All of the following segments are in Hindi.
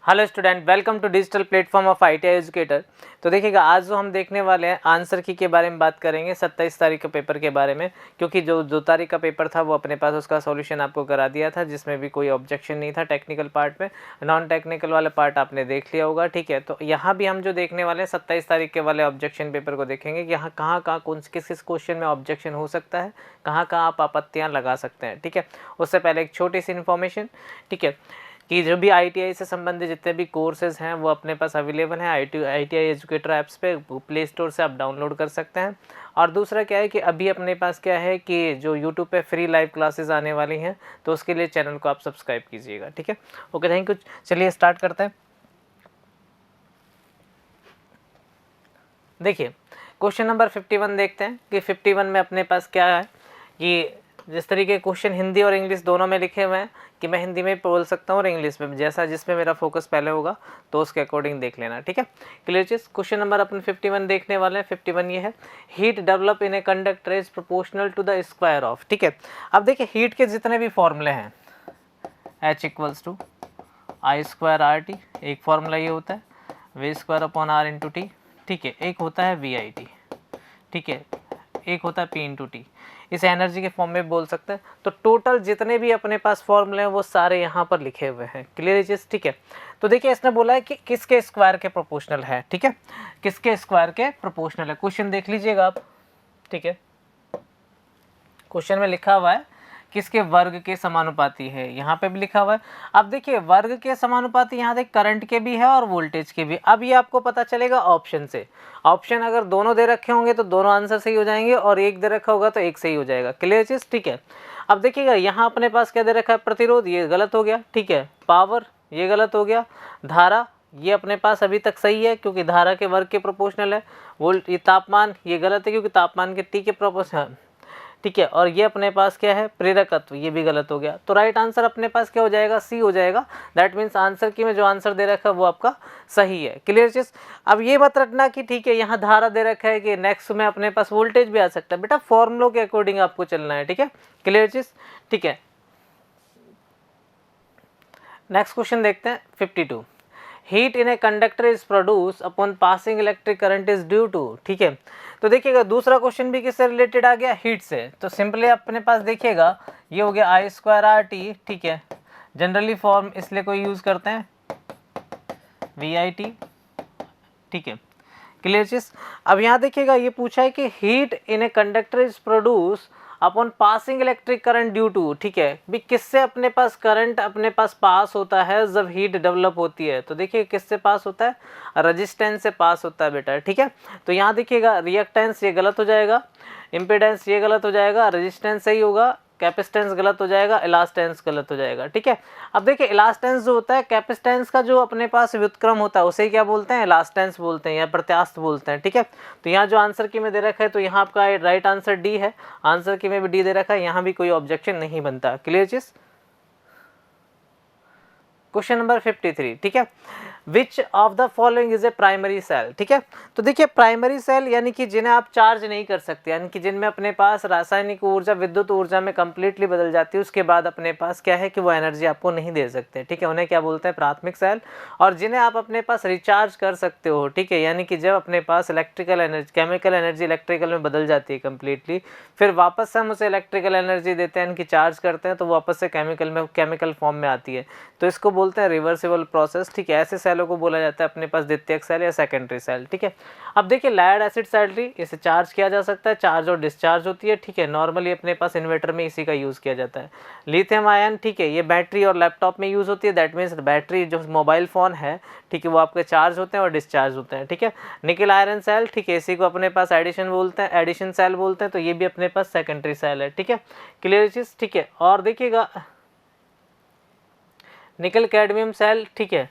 Hello student, welcome to digital platform of ITI educator. तो देखिएगा, आज जो हम देखने वाले हैं आंसर की के बारे में बात करेंगे 27 तारीख के पेपर के बारे में, क्योंकि जो 2 तारीख का पेपर था वो अपने पास उसका सॉल्यूशन आपको करा दिया था, जिसमें भी कोई ऑब्जेक्शन नहीं था टेक्निकल पार्ट में। नॉन टेक्निकल वाला पार्ट आपने देख लिया होगा, ठीक है। तो यहाँ भी हम जो देखने वाले हैं 27 तारीख के वाले ऑब्जेक्शन पेपर को देखेंगे कि यहाँ कहाँ कौन किस किस क्वेश्चन में ऑब्जेक्शन हो सकता है, कहाँ आप आपत्तियाँ लगा सकते हैं, ठीक है। उससे पहले एक छोटी सी इन्फॉर्मेशन, ठीक है, कि जो भी आईटीआई से संबंधित जितने भी कोर्सेज हैं वो अपने पास अवेलेबल हैं आईटीआई एजुकेटर ऐप्स पे, प्ले स्टोर से आप डाउनलोड कर सकते हैं। और दूसरा क्या है कि अभी अपने पास क्या है कि जो यूट्यूब पे फ्री लाइव क्लासेस आने वाली हैं, तो उसके लिए चैनल को आप सब्सक्राइब कीजिएगा, ठीक है। Okay, thank you. चलिए स्टार्ट करते हैं। देखिए, क्वेश्चन नंबर 51 देखते हैं कि 51 में अपने पास क्या है कि जिस तरीके क्वेश्चन हिंदी और इंग्लिश दोनों में लिखे हुए हैं कि मैं हिंदी में बोल सकता हूँ और इंग्लिश में, जैसा जिसमें मेरा फोकस पहले होगा तो उसके अकॉर्डिंग देख लेना, ठीक है। क्लियर चीज। क्वेश्चन नंबर अपन 51 देखने वाले हैं। 51 ये है, heat develop in a conductor is proportional to the square of, ठीक है। अब देखिए, हीट के जितने भी फॉर्मूले हैं, H equals to I square R T, एक फॉर्मूला ये होता है, V square upon R into T, ठीक है। एक होता है वी आई टी, ठीक है। एक होता है पी इंटू टी, इसे एनर्जी के फॉर्म में बोल सकते हैं। तो टोटल जितने भी अपने पास फॉर्मूले हैं वो सारे यहाँ पर लिखे हुए हैं। क्लियर चीज, ठीक है। तो देखिए, इसने बोला है कि किसके स्क्वायर के प्रोपोर्शनल है, ठीक है, किसके स्क्वायर के प्रोपोर्शनल है। क्वेश्चन देख लीजिएगा आप, ठीक है। क्वेश्चन में लिखा हुआ है किसके वर्ग के समानुपाती है, यहाँ पे भी लिखा हुआ है। अब देखिए, वर्ग के समानुपाती यहाँ देख करंट के भी है और वोल्टेज के भी। अब ये आपको पता चलेगा ऑप्शन से। ऑप्शन अगर दोनों दे रखे होंगे तो दोनों आंसर सही हो जाएंगे, और एक दे रखा होगा तो एक सही हो जाएगा। क्लियर चीज, ठीक है। अब देखिएगा, यहाँ अपने पास क्या दे रखा है, प्रतिरोध, ये गलत हो गया, ठीक है। पावर, ये गलत हो गया। धारा, ये अपने पास अभी तक सही है क्योंकि धारा के वर्ग के प्रोपोर्शनल है। वोल्ट, ये तापमान, ये गलत है क्योंकि तापमान के टी के प्रोपोर्शनल, ठीक है। और ये अपने पास क्या है, प्रेरकत्व, ये भी गलत हो गया। तो राइट आंसर अपने पास क्या हो जाएगा, सी हो जाएगा। दैट मीन्स आंसर की में जो आंसर दे रखा है वो आपका सही है। क्लियर चीज। अब ये मत रखना कि ठीक है यहाँ धारा दे रखा है कि नेक्स्ट में अपने पास वोल्टेज भी आ सकता है, बेटा फॉर्मुलों के अकॉर्डिंग आपको चलना है, ठीक है। क्लियर चीज, ठीक है। नेक्स्ट क्वेश्चन देखते हैं 52। Heat in a conductor is produce upon passing electric current is due to, ठीक है। तो देखिएगा, दूसरा क्वेश्चन भी किससे रिलेटेड आ गया, हीट से। तो सिंपली अपने पास देखिएगा, ये हो गया आई स्क्वायर आर टी, ठीक है। जनरली फॉर्म इसलिए कोई यूज करते हैं वी आई टी, ठीक है। क्लियर चीज। अब यहाँ देखिएगा, ये पूछा है कि heat in a conductor is produce upon passing electric current due to, ठीक है। भी किससे अपने पास करंट अपने पास पास होता है जब हीट डेवलप होती है। तो देखिए, किससे पास होता है, रेजिस्टेंस से पास होता है बेटा, ठीक है। तो यहाँ देखिएगा, रिएक्टेंस ये गलत हो जाएगा, इम्पीडेंस ये गलत हो जाएगा, रेजिस्टेंस सही होगा, कैपेसिटेंस गलत हो जाएगा, इलास्टेंस गलत हो जाएगा, ठीक है। अब देखिए, इलास्टेंस जो होता है, कैपेसिटेंस का जो अपने पास व्युत्क्रम होता है उसे क्या बोलते हैं, इलास्टेंस बोलते हैं या प्रत्यास्थ बोलते हैं, ठीक है। तो यहाँ जो आंसर की में दे रखा है, तो यहाँ आपका राइट आंसर डी है। आंसर की में भी डी दे रखा है, यहाँ भी कोई ऑब्जेक्शन नहीं बनता। क्लियर चीज। क्वेश्चन नंबर 53, ठीक है। Which of the following is a primary cell, ठीक है। तो देखिए, प्राइमरी सेल यानी कि जिन्हें आप चार्ज नहीं कर सकते, यानी कि जिनमें अपने पास रासायनिक ऊर्जा विद्युत ऊर्जा में कंप्लीटली बदल जाती है, उसके बाद अपने पास क्या है कि वो एनर्जी आपको नहीं दे सकते, ठीक है। उन्हें क्या बोलते हैं, प्राथमिक सेल। और जिन्हें आप अपने पास रिचार्ज कर सकते हो, ठीक है, यानी कि जब अपने पास electrical energy, chemical energy electrical में बदल जाती है कंप्लीटली, फिर वापस से हम उसे इलेक्ट्रिकल एनर्जी देते हैं, इनकी चार्ज करते हैं, तो वापस से केमिकल फॉर्म में आती है, तो इसको बोलते हैं रिवर्सिबल प्रोसेस, ठीक है। ऐसे सेलों को बोला जाता है अपने पास द्वितीयक सेल या सेकेंडरी सेल, ठीक है। अब देखिए, लायड एसिड सैलरी, इसे चार्ज किया जा सकता है, चार्ज और डिस्चार्ज होती है, ठीक है। नॉर्मली अपने पास इन्वर्टर में इसी का यूज किया जाता है। लिथियम आयन, ठीक है, ये बैटरी और लैपटॉप में यूज होती है। दैट मीन्स बैटरी जो मोबाइल फोन है, ठीक है, वो आपके चार्ज होते हैं और डिस्चार्ज होते हैं, ठीक है। निकल आयरन सेल, ठीक है, इसी को अपने पास एडिशन बोलते हैं, एडिशन सेल बोलते हैं, तो ये भी अपने पास सेकेंडरी सेल है, ठीक है। क्लियर चीज, ठीक है। और देखिएगा, निकल कैडमियम सेल, ठीक है,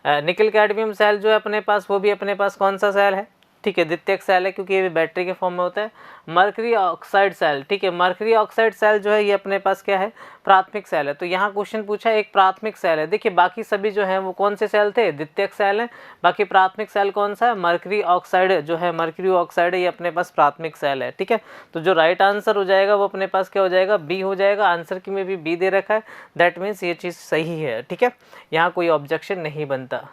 निकल कैडमियम सेल जो है अपने पास, वो भी अपने पास कौन सा सेल है, ठीक है, द्वितीयक सेल है क्योंकि ये भी बैटरी के फॉर्म में होता है। मर्करी ऑक्साइड सेल, ठीक है, मर्करी ऑक्साइड सेल जो है ये अपने पास क्या है, प्राथमिक सेल है। तो यहाँ क्वेश्चन पूछा है एक प्राथमिक सेल है। देखिए बाकी सभी जो है वो कौन से सेल थे, द्वितीयक सेल है, बाकी प्राथमिक सेल कौन सा है, मर्करी ऑक्साइड जो है, मर्करी ऑक्साइड है, ये अपने पास प्राथमिक सेल है। ठीक है, तो जो राइट आंसर हो जाएगा वो अपने पास क्या हो जाएगा, बी हो जाएगा। आंसर की में भी बी दे रखा है, दैट मीन्स ये चीज़ सही है। ठीक है, यहाँ कोई ऑब्जेक्शन नहीं बनता।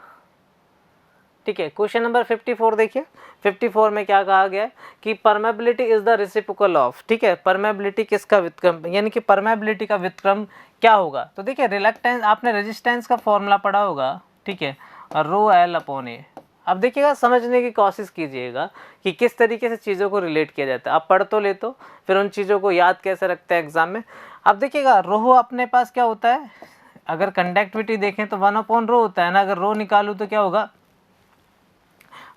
ठीक है, क्वेश्चन नंबर 54 देखिए। 54 में क्या कहा गया है कि permeability is the reciprocal of, ठीक है, परमेबिलिटी किसका व्युत्क्रम, यानी कि परमेबिलिटी का व्युत्क्रम क्या होगा। तो देखिए रिलक्टेंस, आपने रेजिस्टेंस का फॉर्मूला पढ़ा होगा, ठीक है, रो एल अपॉन ए। अब देखिएगा, समझने की कोशिश कीजिएगा कि किस तरीके से चीज़ों को रिलेट किया जाता है। आप पढ़ तो ले तो फिर उन चीज़ों को याद कैसे रखते हैं एग्जाम में। अब देखिएगा रो अपने पास क्या होता है, अगर कंडक्टिविटी देखें तो 1/रो होता है ना, अगर रो निकालूँ तो क्या होगा,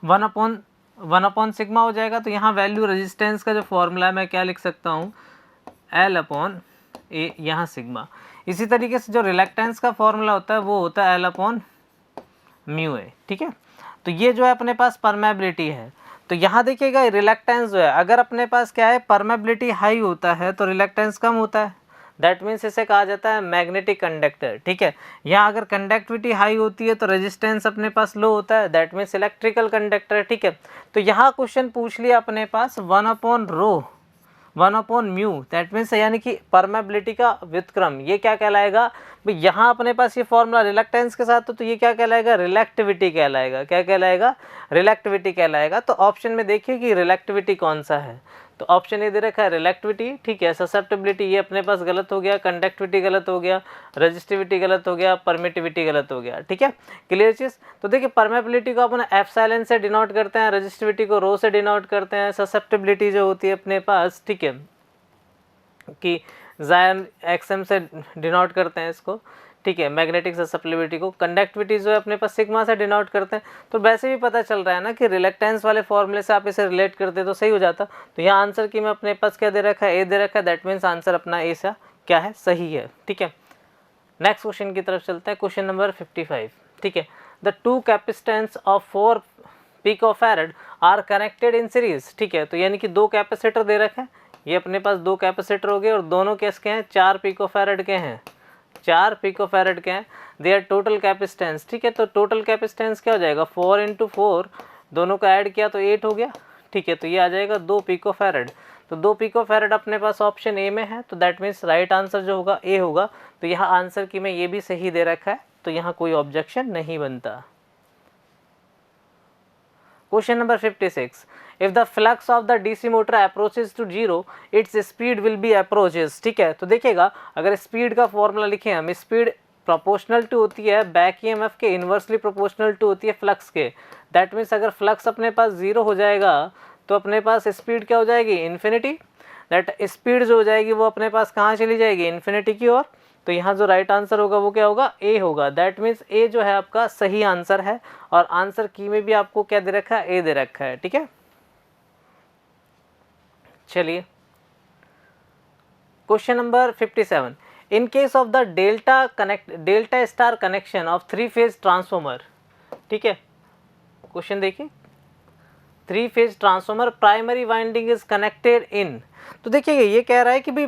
1/1 सिग्मा हो जाएगा। तो यहाँ वैल्यू रेजिस्टेंस का जो फॉर्मूला है मैं क्या लिख सकता हूँ, L अपॉन ए, यहाँ सिग्मा। इसी तरीके से जो रिलक्टेंस का फॉर्मूला होता है वो होता है L अपॉन म्यू ए। ठीक है, तो ये जो है अपने पास परमेबिलिटी है। तो यहाँ देखिएगा रिलक्टेंस जो है, अगर अपने पास क्या है, परमेबिलिटी हाई होता है तो रिलक्टेंस कम होता है, दैट मीन्स इसे कहा जाता है मैग्नेटिक कंडक्टर। ठीक है, यहाँ अगर कंडक्टिविटी हाई होती है तो रेजिस्टेंस अपने पास लो होता है, दैट मीन्स इलेक्ट्रिकल कंडक्टर। ठीक है, तो यहाँ क्वेश्चन पूछ लिया अपने पास 1/रो 1/म्यू, दैट मीन्स यानी कि परमेबिलिटी का व्युत्क्रम, ये क्या कहलाएगा भाई, यहाँ अपने पास ये फॉर्मूला रिलक्टेंस के साथ तो ये क्या कहलाएगा, रिलेक्टिविटी कहलाएगा। क्या कहलाएगा, रिलेक्टिविटी कहलाएगा। तो ऑप्शन में देखिए कि रिलेक्टिविटी कौन सा है, तो ऑप्शन ये दे रखा है रिलेक्टिविटी। ठीक है, ससेप्टिबिलिटी ये अपने पास गलत हो गया, कंडक्टिविटी गलत हो गया, रेजिस्टिविटी गलत हो गया, परमिटिविटी गलत हो गया। ठीक है, क्लियर चीज़। तो देखिए परमेबिलिटी को अपन एप्सिलॉन से डिनोट करते हैं, रेजिस्टिविटी को रो से डिनोट करते हैं, ससेप्टिबिलिटी जो होती है अपने पास, ठीक है, कि ज़ायन एक्सएम से डिनोट करते हैं इसको। ठीक है, मैग्नेटिक ससेप्टिबिलिटी को, कंडक्टिविटी जो है अपने पास सिग्मा से डिनोट करते हैं। तो वैसे भी पता चल रहा है ना कि रिलक्टेंस वाले फॉर्मूले से आप इसे रिलेट करते तो सही हो जाता। तो यहाँ आंसर की में अपने पास क्या दे रखा है, ए दे रखा है, दैट मीन्स आंसर अपना ए सा क्या है, सही है। ठीक है, नेक्स्ट क्वेश्चन की तरफ चलते हैं, क्वेश्चन नंबर 55। ठीक है, the two capacitance of 4 picofarad are connected in series. ठीक है, तो यानी कि दो कैपेसिटर दे रखे हैं, ये अपने पास दो कैपेसिटर हो गए और दोनों किसके हैं, 4 पिकोफैरड के हैं, 4 पिकोफैरड के हैं। देयर टोटल कैपेसिटेंस, ठीक है, तो टोटल कैपेसिटेंस क्या हो जाएगा, 4 × 4, दोनों का ऐड किया तो 8 हो गया। ठीक है, तो ये आ जाएगा 2 पिकोफैरड। तो 2 पिकोफैरड अपने पास ऑप्शन ए में है, तो दैट मीन्स राइट आंसर जो होगा ए होगा। तो यहाँ आंसर की में ये भी सही दे रखा है, तो यहाँ कोई ऑब्जेक्शन नहीं बनता। Question number 56, if the flux of the DC motor approaches to 0 its speed will be approaches. ठीक है, तो देखिएगा अगर स्पीड का फॉर्मूला लिखें हम, स्पीड प्रोपोर्शनल टू होती है बैक ईएमएफ के, इन्वर्सली प्रोपोर्शनल टू होती है फ्लक्स के। दैट मीन्स अगर फ्लक्स अपने पास 0 हो जाएगा तो अपने पास स्पीड क्या हो जाएगी, इन्फिनिटी। दैट स्पीड जो हो जाएगी वो अपने पास कहाँ चली जाएगी, इन्फिनिटी की ओर। तो यहाँ जो राइट आंसर होगा वो क्या होगा, ए होगा। दैट मीन्स ए जो है आपका सही आंसर है, और आंसर की में भी आपको क्या दे रखा है, ए दे रखा है। ठीक है, चलिए question number 57, in case of the delta star connection of 3 phase transformer. ठीक है, क्वेश्चन देखिए, 3 phase transformer primary winding is connected in. तो देखिए ये कह रहा है कि भाई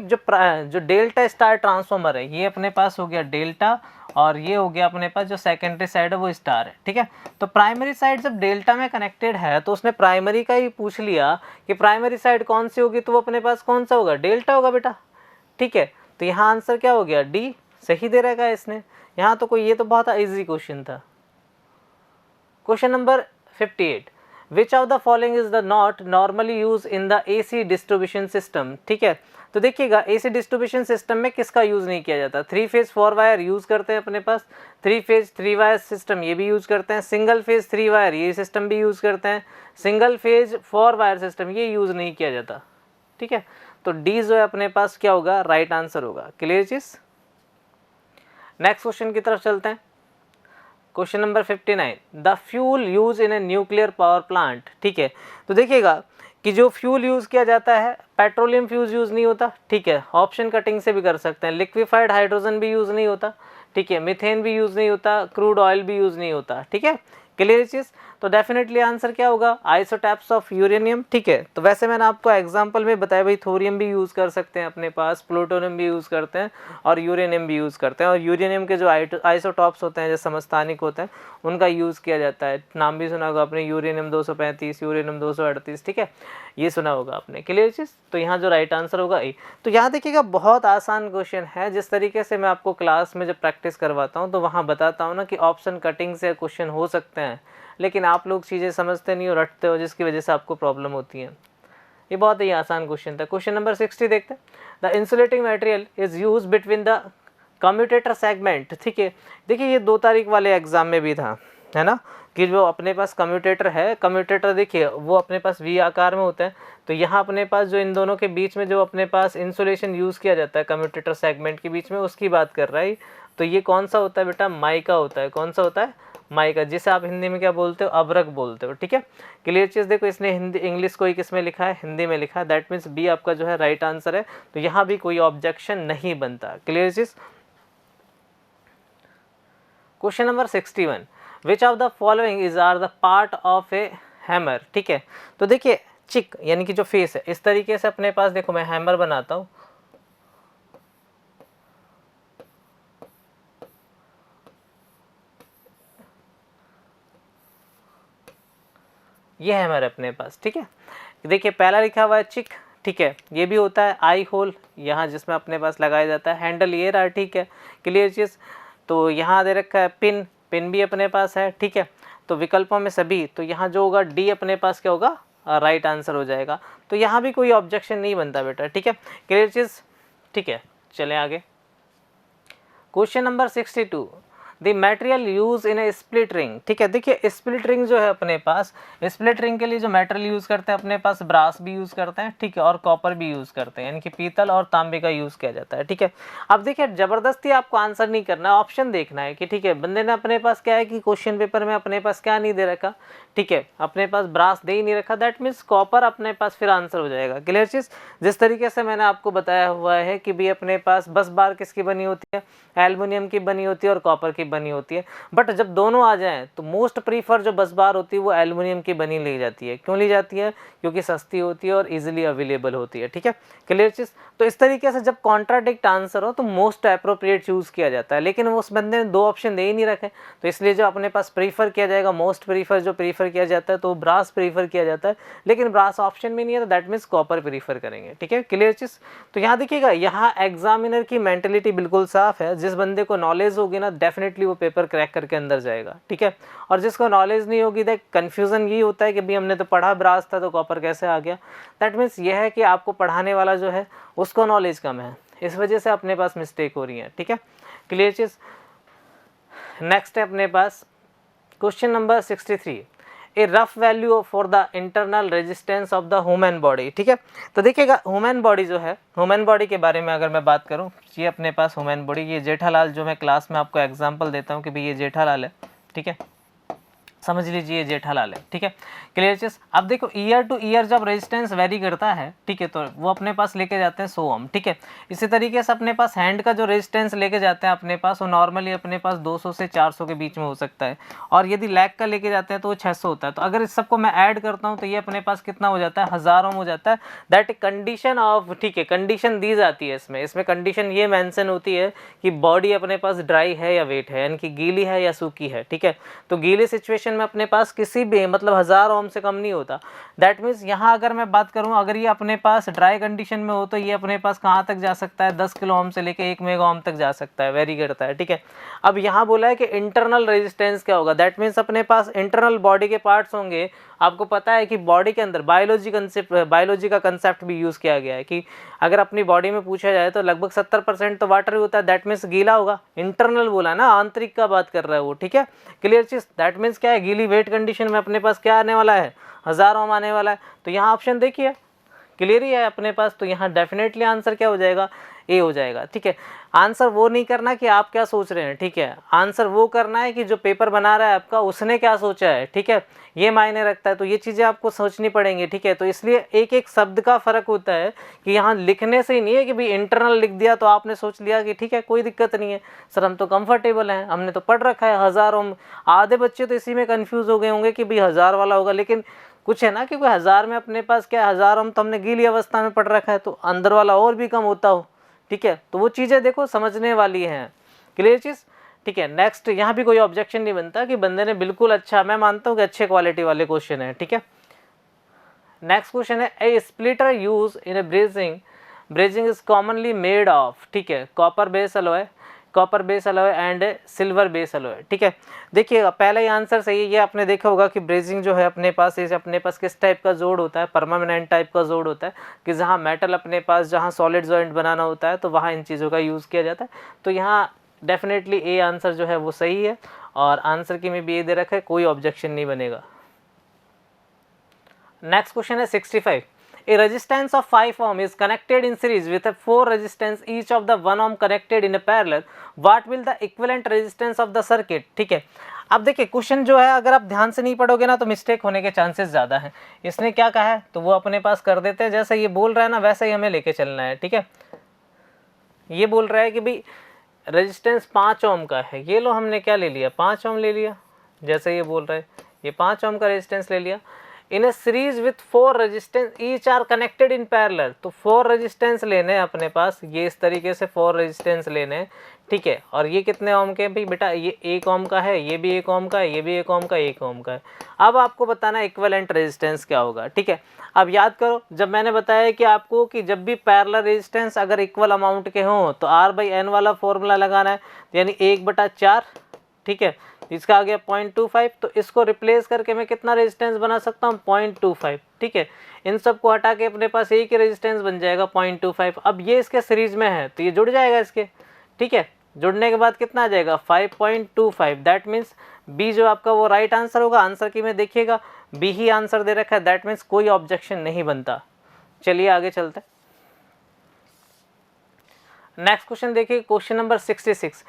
जो डेल्टा स्टार ट्रांसफॉर्मर है, ये अपने पास हो गया डेल्टा, और ये हो गया अपने पास जो सेकेंडरी साइड है वो स्टार है। ठीक है, तो प्राइमरी साइड जब डेल्टा में कनेक्टेड है तो उसने प्राइमरी का ही पूछ लिया कि प्राइमरी साइड कौन सी होगी, तो वो अपने पास कौन सा होगा, डेल्टा होगा बेटा। ठीक है, तो यहाँ आंसर क्या हो गया, डी सही दे रखा है इसने। यहाँ तो कोई, ये तो बहुत इजी क्वेश्चन था। Question number 58, which of the following is the not normally use in the AC distribution system. ठीक है, तो देखिएगा एसी डिस्ट्रीब्यूशन सिस्टम में किसका यूज़ नहीं किया जाता, 3 फेज 4 वायर यूज़ करते हैं अपने पास, 3 फेज 3 वायर सिस्टम ये भी यूज़ करते हैं, सिंगल फेज 3 वायर ये सिस्टम भी यूज़ करते हैं, सिंगल फेज 4 वायर सिस्टम ये यूज़ नहीं किया जाता। ठीक है, तो डी जो है अपने पास क्या होगा, राइट आंसर होगा। क्लियर चीज़। नेक्स्ट क्वेश्चन की तरफ चलते हैं, question number 59, the fuel use in a nuclear power plant. ठीक है, तो देखिएगा कि जो फ्यूल यूज़ किया जाता है, पेट्रोलियम फ्यूज यूज़ नहीं होता। ठीक है, ऑप्शन कटिंग से भी कर सकते हैं, लिक्विफाइड हाइड्रोजन भी यूज़ नहीं होता। ठीक है, मीथेन भी यूज़ नहीं होता, क्रूड ऑयल भी यूज़ नहीं होता। ठीक है, क्लियर चीज़। तो डेफिनेटली आंसर क्या होगा, आइसोटॉप्स ऑफ यूरेनियम। ठीक है, तो वैसे मैंने आपको एग्जांपल में बताया भाई, थोरियम भी यूज़ कर सकते हैं अपने पास, प्लूटोनियम भी यूज़ करते हैं और यूरेनियम भी यूज़ करते हैं। और यूरेनियम के जो आइसोटॉप्स होते हैं, जो समस्थानिक होते हैं, उनका यूज़ किया जाता है। नाम भी सुना होगा आपने, यूरेनियम 235, यूरेनियम 238, ठीक है, ये सुना होगा आपने। क्लियर चीज़। तो यहाँ जो राइट आंसर होगा ए। तो यहाँ देखिएगा बहुत आसान क्वेश्चन है, जिस तरीके से मैं आपको क्लास में जब प्रैक्टिस करवाता हूँ तो वहाँ बताता हूँ ना कि ऑप्शन कटिंग से क्वेश्चन हो सकते हैं, लेकिन आप लोग चीज़ें समझते नहीं हो, रटते हो, जिसकी वजह से आपको प्रॉब्लम होती है। ये बहुत ही आसान क्वेश्चन था। क्वेश्चन नंबर 60 देखते हैं। The insulating material is use between the commutator segment. ठीक है, देखिए ये 2 तारीख वाले एग्जाम में भी था, है ना, कि जो अपने पास कम्यूटेटर है, कम्यूटेटर देखिए वो अपने पास वी आकार में होता है। तो यहाँ अपने पास जो इन दोनों के बीच में जो अपने पास इंसुलेशन यूज़ किया जाता है कम्यूटेटर सेगमेंट के बीच में, उसकी बात कर रहा है। तो ये कौन सा होता है बेटा, माइका होता है। कौन सा होता है, माइका, जिसे आप हिंदी में क्या बोलते हो, अभ्रक बोलते हो। ठीक है, क्लियर चीज़। देखो इसने हिंदी इंग्लिश कोई किस में लिखा है, हिंदी में लिखा है, दैट मीन्स बी आपका जो है राइट आंसर है। तो यहाँ भी कोई ऑब्जेक्शन नहीं बनता। क्लियर चीज़। Question number 61, which of the following is are the part of a hammer. ठीक है, तो देखिए चिक यानी कि जो फेस है, इस तरीके से अपने पास देखो मैं हैमर बनाता हूँ, ये हैमर है अपने पास। ठीक है, देखिए पहला लिखा हुआ है चिक। ठीक है, ये भी होता है आई होल, यहाँ जिसमें अपने पास लगाया जाता है। हैंडल ये रहा। ठीक है, क्लियर चीज़। तो यहाँ दे रखा है पिन, पिन भी अपने पास है। ठीक है, तो विकल्पों में सभी, तो यहाँ जो होगा डी अपने पास क्या होगा, राइट आंसर हो जाएगा। तो यहाँ भी कोई ऑब्जेक्शन नहीं बनता बेटा। ठीक है, क्लियर चीज़। ठीक है, चलें आगे। Question number 62, the material use in A split ring. ठीक है, देखिए स्प्लिट रिंग जो है अपने पास, स्प्लिट रिंग के लिए जो मटेरियल यूज़ करते हैं अपने पास, ब्रास भी यूज़ करते हैं। ठीक है, और कॉपर भी यूज़ करते हैं, यानी कि पीतल और तांबे का यूज़ किया जाता है। ठीक है, अब देखिए ज़बरदस्ती आपको आंसर नहीं करना है, ऑप्शन देखना है कि ठीक है बंदे ने अपने पास क्या है कि क्वेश्चन पेपर में अपने पास क्या नहीं दे रखा। ठीक है, अपने पास ब्रास दे ही नहीं रखा, दैट मीन्स कॉपर अपने पास फिर आंसर हो जाएगा। क्लियर चीज़। जिस तरीके से मैंने आपको बताया हुआ है कि भी अपने पास बस बार किसकी बनी होती है, एल्युमिनियम की बनी होती है और कॉपर की बनी होती है। बट जब दोनों आ जाएं तो मोस्ट प्रीफर जो बस बार होती है वो एल्युमिनियम की बनी ली जाती है। क्यों ली जाती है, क्योंकि सस्ती होती है और इजीली अवेलेबल होती है। ठीक है, क्लियर चीज़। तो इस तरीके से जब कॉन्ट्राडिक्ट आंसर हो तो मोस्ट अप्रोप्रिएट चूज़ किया जाता है, लेकिन उस बंदे ने 2 ऑप्शन दे ही नहीं रखे, तो इसलिए जो अपने पास प्रीफर किया जाएगा, मोस्ट प्रीफर जो प्रीफर किया जाता है तो ब्रास प्रीफर किया जाता है, लेकिन ब्रास ऑप्शन में नहीं है तो दैट मीन्स कॉपर प्रीफर करेंगे। ठीक है, क्लियर चीज़। तो यहाँ देखिएगा, यहाँ एग्जामिनर की मेंटेलिटी बिल्कुल साफ है। जिस बंदे को नॉलेज होगी ना, डेफिनेटली वो पेपर क्रैक करके अंदर जाएगा। ठीक है, और जिसको नॉलेज नहीं होगी, देख कन्फ्यूज़न ये होता है कि भाई हमने तो पढ़ा ब्रास था तो कॉपर कैसे आ गया। दैट मीन्स ये है कि आपको पढ़ाने वाला जो है उसको नॉलेज कम है, इस वजह से अपने पास मिस्टेक हो रही है। ठीक है, क्लियर चीज़। नेक्स्ट है अपने पास question number 63, a rough value for the internal resistance of the human body. ठीक है, तो देखिएगा ह्यूमन बॉडी जो है, ह्यूमन बॉडी के बारे में अगर मैं बात करूं, ये अपने पास ह्यूमन बॉडी, ये जेठालाल जो मैं क्लास में आपको एग्जांपल देता हूं कि भाई ये जेठालाल है। ठीक है, समझ लीजिए जेठालाल है। ठीक है, क्लियर चीज। अब देखो ईयर टू ईयर जब रेजिस्टेंस वेरी करता है, ठीक है, तो वो अपने पास लेके जाते हैं 100 ओम। ठीक है, इसी तरीके से अपने पास हैंड का जो रेजिस्टेंस लेके जाते हैं अपने पास, वो नॉर्मली अपने पास 200 से 400 के बीच में हो सकता है, और यदि लैग का लेके जाते हैं तो वो 600 होता है। तो अगर इस सबको मैं ऐड करता हूँ तो ये अपने पास कितना हो जाता है, 1000 ओम हो जाता है। दैट कंडीशन ऑफ, ठीक है, कंडीशन दी जाती है इसमें कंडीशन ये मेंशन होती है कि बॉडी अपने पास ड्राई है या वेट है, यानी कि गीली है या सूखी है। ठीक है, तो गीली सिचुएशन में अपने पास किसी भी मतलब 1000 ओम से कम नहीं होता। दैट मीन्स यहाँ अगर मैं बात करूँ, अगर ये अपने पास ड्राई कंडीशन में हो तो ये अपने पास कहाँ तक जा सकता है, 10 किलो ओम से लेके 1 मेगा ओम तक जा सकता है, वेरी करता है। ठीक है, अब यहाँ बोला है कि इंटरनल रेजिस्टेंस क्या होगा। दैट मीन्स अपने पास इंटरनल बॉडी के पार्ट्स होंगे। आपको पता है कि बॉडी के अंदर बायोलॉजी का कंसेप्ट भी यूज़ किया गया है कि अगर अपनी बॉडी में पूछा जाए तो लगभग 70% तो वाटर ही होता है। दैट मीन्स गीला होगा, इंटरनल बोला ना, आंतरिक का बात कर रहा है वो। ठीक है, क्लियर चीज़। दैट मीन्स क्या है, गीली वेट कंडीशन में अपने पास क्या आने वाला है, 1000 ओम आने वाला है। तो यहाँ ऑप्शन देखिए क्लियर ही है अपने पास, तो यहाँ डेफिनेटली आंसर क्या हो जाएगा, ए हो जाएगा। ठीक है, आंसर वो नहीं करना कि आप क्या सोच रहे हैं, ठीक है, आंसर वो करना है कि जो पेपर बना रहा है आपका उसने क्या सोचा है। ठीक है, ये मायने रखता है, तो ये चीज़ें आपको सोचनी पड़ेंगी। ठीक है, तो इसलिए एक एक शब्द का फ़र्क होता है कि यहाँ लिखने से ही नहीं है कि भाई इंटरनल लिख दिया तो आपने सोच लिया कि ठीक है कोई दिक्कत नहीं है सर, हम तो कंफर्टेबल हैं, हमने तो पढ़ रखा है 1000 ओम। आधे बच्चे तो इसी में कन्फ्यूज़ हो गए होंगे कि भाई 1000 वाला होगा, लेकिन कुछ है ना कि कोई 1000 में अपने पास क्या 1000 ओम तो हमने गीली अवस्था में पढ़ रखा है, तो अंदर वाला और भी कम होता हो। ठीक है, तो वो चीज़ें देखो समझने वाली हैं। क्लियर चीज़। ठीक है, नेक्स्ट यहाँ भी कोई ऑब्जेक्शन नहीं बनता कि बंदे ने बिल्कुल अच्छा, मैं मानता हूँ कि अच्छे क्वालिटी वाले क्वेश्चन है। ठीक है, नेक्स्ट क्वेश्चन है a spelter use in a brazing, brazing is commonly made of, ठीक है, copper base alloy, copper base alloy and silver base alloy. ठीक है, देखिए पहला ही आंसर सही है। ये आपने देखा होगा कि ब्रेजिंग जो है अपने पास किस टाइप का जोड़ होता है, परमानेंट टाइप का जोड़ होता है कि जहाँ मेटल अपने पास जहाँ सॉलिड जॉइंट बनाना होता है तो वहाँ इन चीज़ों का यूज़ किया जाता है। तो यहाँ डेफिनेटली ए आंसर जो है वो सही है, और आंसर की में भी ए दे रखा है, कोई ऑब्जेक्शन नहीं बनेगा। नेक्स्ट क्वेश्चन है 65। A resistance of 5 ohm is connected in series with a 4 resistance each of the 1 ohm connected in a parallel. What will the equivalent resistance of the circuit? ठीक है, अब देखिए क्वेश्चन जो है अगर आप ध्यान से नहीं पढ़ोगे ना तो मिस्टेक होने के चांसेस ज़्यादा हैं। इसने क्या कहा है तो वो अपने पास कर देते हैं, जैसा ये बोल रहा है ना वैसा ही हमें लेके चलना है। ठीक है, ये बोल रहा है कि भाई रेजिस्टेंस 5 ओम का है, ये लो हमने क्या ले लिया 5 ओम ले लिया, जैसे ये बोल रहा है ये 5 ओम का रेजिस्टेंस ले लिया। In a series with 4 resistance each are connected in parallel, तो 4 रेजिस्टेंस लेने हैं अपने पास, ये इस तरीके से 4 रेजिस्टेंस लेने हैं। ठीक है, और ये कितने ओम के हैं भाई बेटा, ये 1 ओम का है, ये भी 1 ओम का है, ये भी 1 ओम का, 1 ओम का है। अब आपको बताना इक्विवेलेंट रेजिस्टेंस क्या होगा। ठीक है, अब याद करो जब मैंने बताया कि आपको कि जब भी पैरेलल रेजिस्टेंस अगर इक्वल अमाउंट के हों तो R/N वाला फॉर्मूला लगाना है, यानी 1/4। ठीक है, इसका आ गया 0.25, तो इसको रिप्लेस करके मैं कितना रेजिस्टेंस बना सकता हूँ 0.25। ठीक है, इन सब को हटा के अपने पास एक ही रेजिस्टेंस बन जाएगा 0.25। अब ये इसके सीरीज में है तो ये जुड़ जाएगा इसके। ठीक है, जुड़ने के बाद कितना आ जाएगा 5.25। दैट मीन्स बी जो आपका वो राइट आंसर होगा। आंसर की में देखिएगा बी ही आंसर दे रखा है, दैट मीन्स कोई ऑब्जेक्शन नहीं बनता। चलिए आगे चलते हैं। नेक्स्ट क्वेश्चन देखिए, question number 66।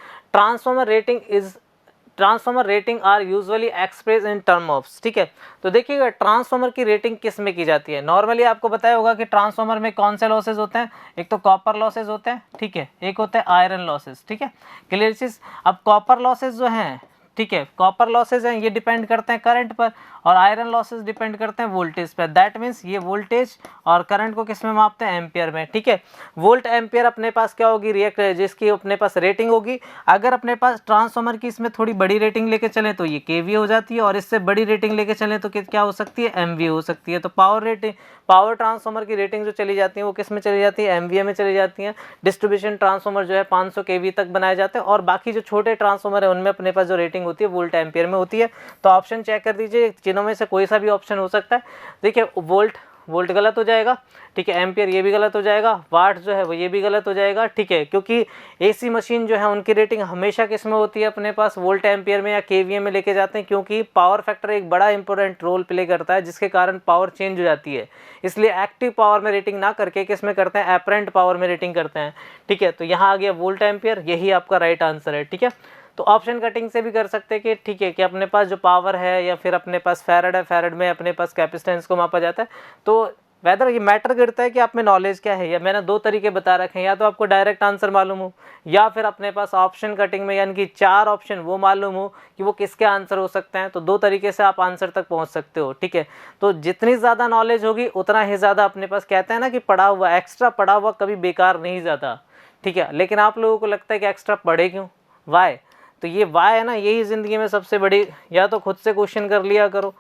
Transformer rating are usually express in term of. ठीक है, तो देखिएगा ट्रांसफॉर्मर की रेटिंग किस में की जाती है। नॉर्मली आपको बताया होगा कि ट्रांसफॉर्मर में कौन से लॉसेज होते हैं, एक तो कॉपर लॉसेज होते हैं, ठीक है, एक होता है आयरन लॉसेज। ठीक है, क्लियर चीज। अब कॉपर लॉसेज जो हैं, ठीक है, कॉपर लॉसेज हैं ये डिपेंड करते हैं करंट पर, और आयरन लॉसेज डिपेंड करते हैं वोल्टेज पर। दैट मीन्स ये वोल्टेज और करंट को किस में मापते हैं एम्पियर में। ठीक है, वोल्ट एम्पियर अपने पास क्या होगी रिएक्ट, जिसकी अपने पास रेटिंग होगी। अगर अपने पास ट्रांसफॉर्मर की इसमें थोड़ी बड़ी रेटिंग लेके चले तो ये केवी हो जाती है, और इससे बड़ी रेटिंग लेके चले तो क्या हो सकती है एमवी हो सकती है। तो पावर ट्रांसफॉर्मर की रेटिंग जो चली जाती है वो किस में चली जाती है एमवीए में चली जाती है। डिस्ट्रीब्यूशन ट्रांसफॉर्मर जो है 500 केवी तक बनाए जाते हैं, और बाकी जो छोटे ट्रांसफॉर्मर है उनमें अपने पास जो रेटिंग होती है वोल्ट एम्पियर में होती है। तो ऑप्शन चेक कर दीजिए, तीनों में से कोई सा भी ऑप्शन हो सकता है। देखिए वोल्ट गलत हो जाएगा, ठीक है, एम्पियर ये भी गलत हो जाएगा, वाट जो है वो ये भी गलत हो जाएगा। ठीक है, क्योंकि एसी मशीन जो है उनकी रेटिंग हमेशा किस में होती है अपने पास वोल्ट एम्पियर में या केवीए में लेके जाते हैं, क्योंकि पावर फैक्टर एक बड़ा इंपॉर्टेंट रोल प्ले करता है जिसके कारण पावर चेंज हो जाती है। इसलिए एक्टिव पावर में रेटिंग ना करके किस में करते हैं एपरेंट पावर में रेटिंग करते हैं। ठीक है, तो यहाँ आ गया वोल्ट एम्पियर, यही आपका राइट आंसर है। ठीक है, तो ऑप्शन कटिंग से भी कर सकते हैं कि ठीक है कि अपने पास जो पावर है या फिर अपने पास फैरड है, फैरड में अपने पास कैपेसिटेंस को मापा जाता है। तो वेदर ये मैटर करता है कि आप में नॉलेज क्या है, या मैंने दो तरीके बता रखे हैं, या तो आपको डायरेक्ट आंसर मालूम हो, या फिर अपने पास ऑप्शन कटिंग में यानी कि 4 ऑप्शन वो मालूम हो कि वो किसके आंसर हो सकते हैं। तो दो तरीके से आप आंसर तक पहुंच सकते हो। ठीक है, तो जितनी ज़्यादा नॉलेज होगी उतना ही ज़्यादा अपने पास, कहते हैं ना कि पढ़ा हुआ एक्स्ट्रा पढ़ा हुआ कभी बेकार नहीं जाता। ठीक है, लेकिन आप लोगों को लगता है कि एक्स्ट्रा पढ़े क्यों, वाई, तो ये वाई है ना, यही ज़िंदगी में सबसे बड़ी, या तो खुद से क्वेश्चन कर लिया करो,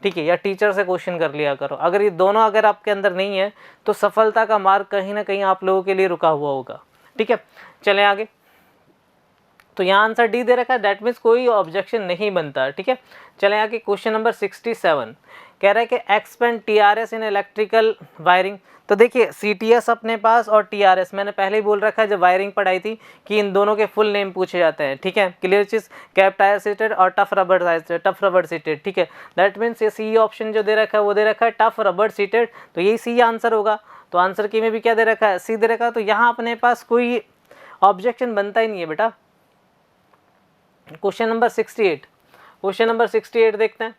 ठीक है, या टीचर से क्वेश्चन कर लिया करो। अगर ये दोनों अगर आपके अंदर नहीं है तो सफलता का मार्ग कहीं ना कहीं आप लोगों के लिए रुका हुआ होगा। ठीक है, चलें आगे। तो यहाँ आंसर डी दे रखा है, दैट मीन्स कोई ऑब्जेक्शन नहीं बनता। ठीक है, चले आगे क्वेश्चन नंबर 67 कह रहा है कि expand TRS in electrical wiring. तो देखिए सीटीएस अपने पास और टीआरएस मैंने पहले ही बोल रखा है जब वायरिंग पढ़ाई थी कि इन दोनों के फुल नेम पूछे जाते हैं। ठीक है, क्लियर चीज, कैप टायर सीटेड और टफ रबर सीटेड। ठीक है, दैट मीन्स ये सी ऑप्शन जो दे रखा है वो दे रखा है टफ रबर सीटेड, तो यही सी आंसर होगा। तो आंसर की में भी क्या दे रखा है, सी दे रखा है। तो यहाँ अपने पास कोई ऑब्जेक्शन बनता ही नहीं है बेटा। क्वेश्चन नंबर 68 देखते हैं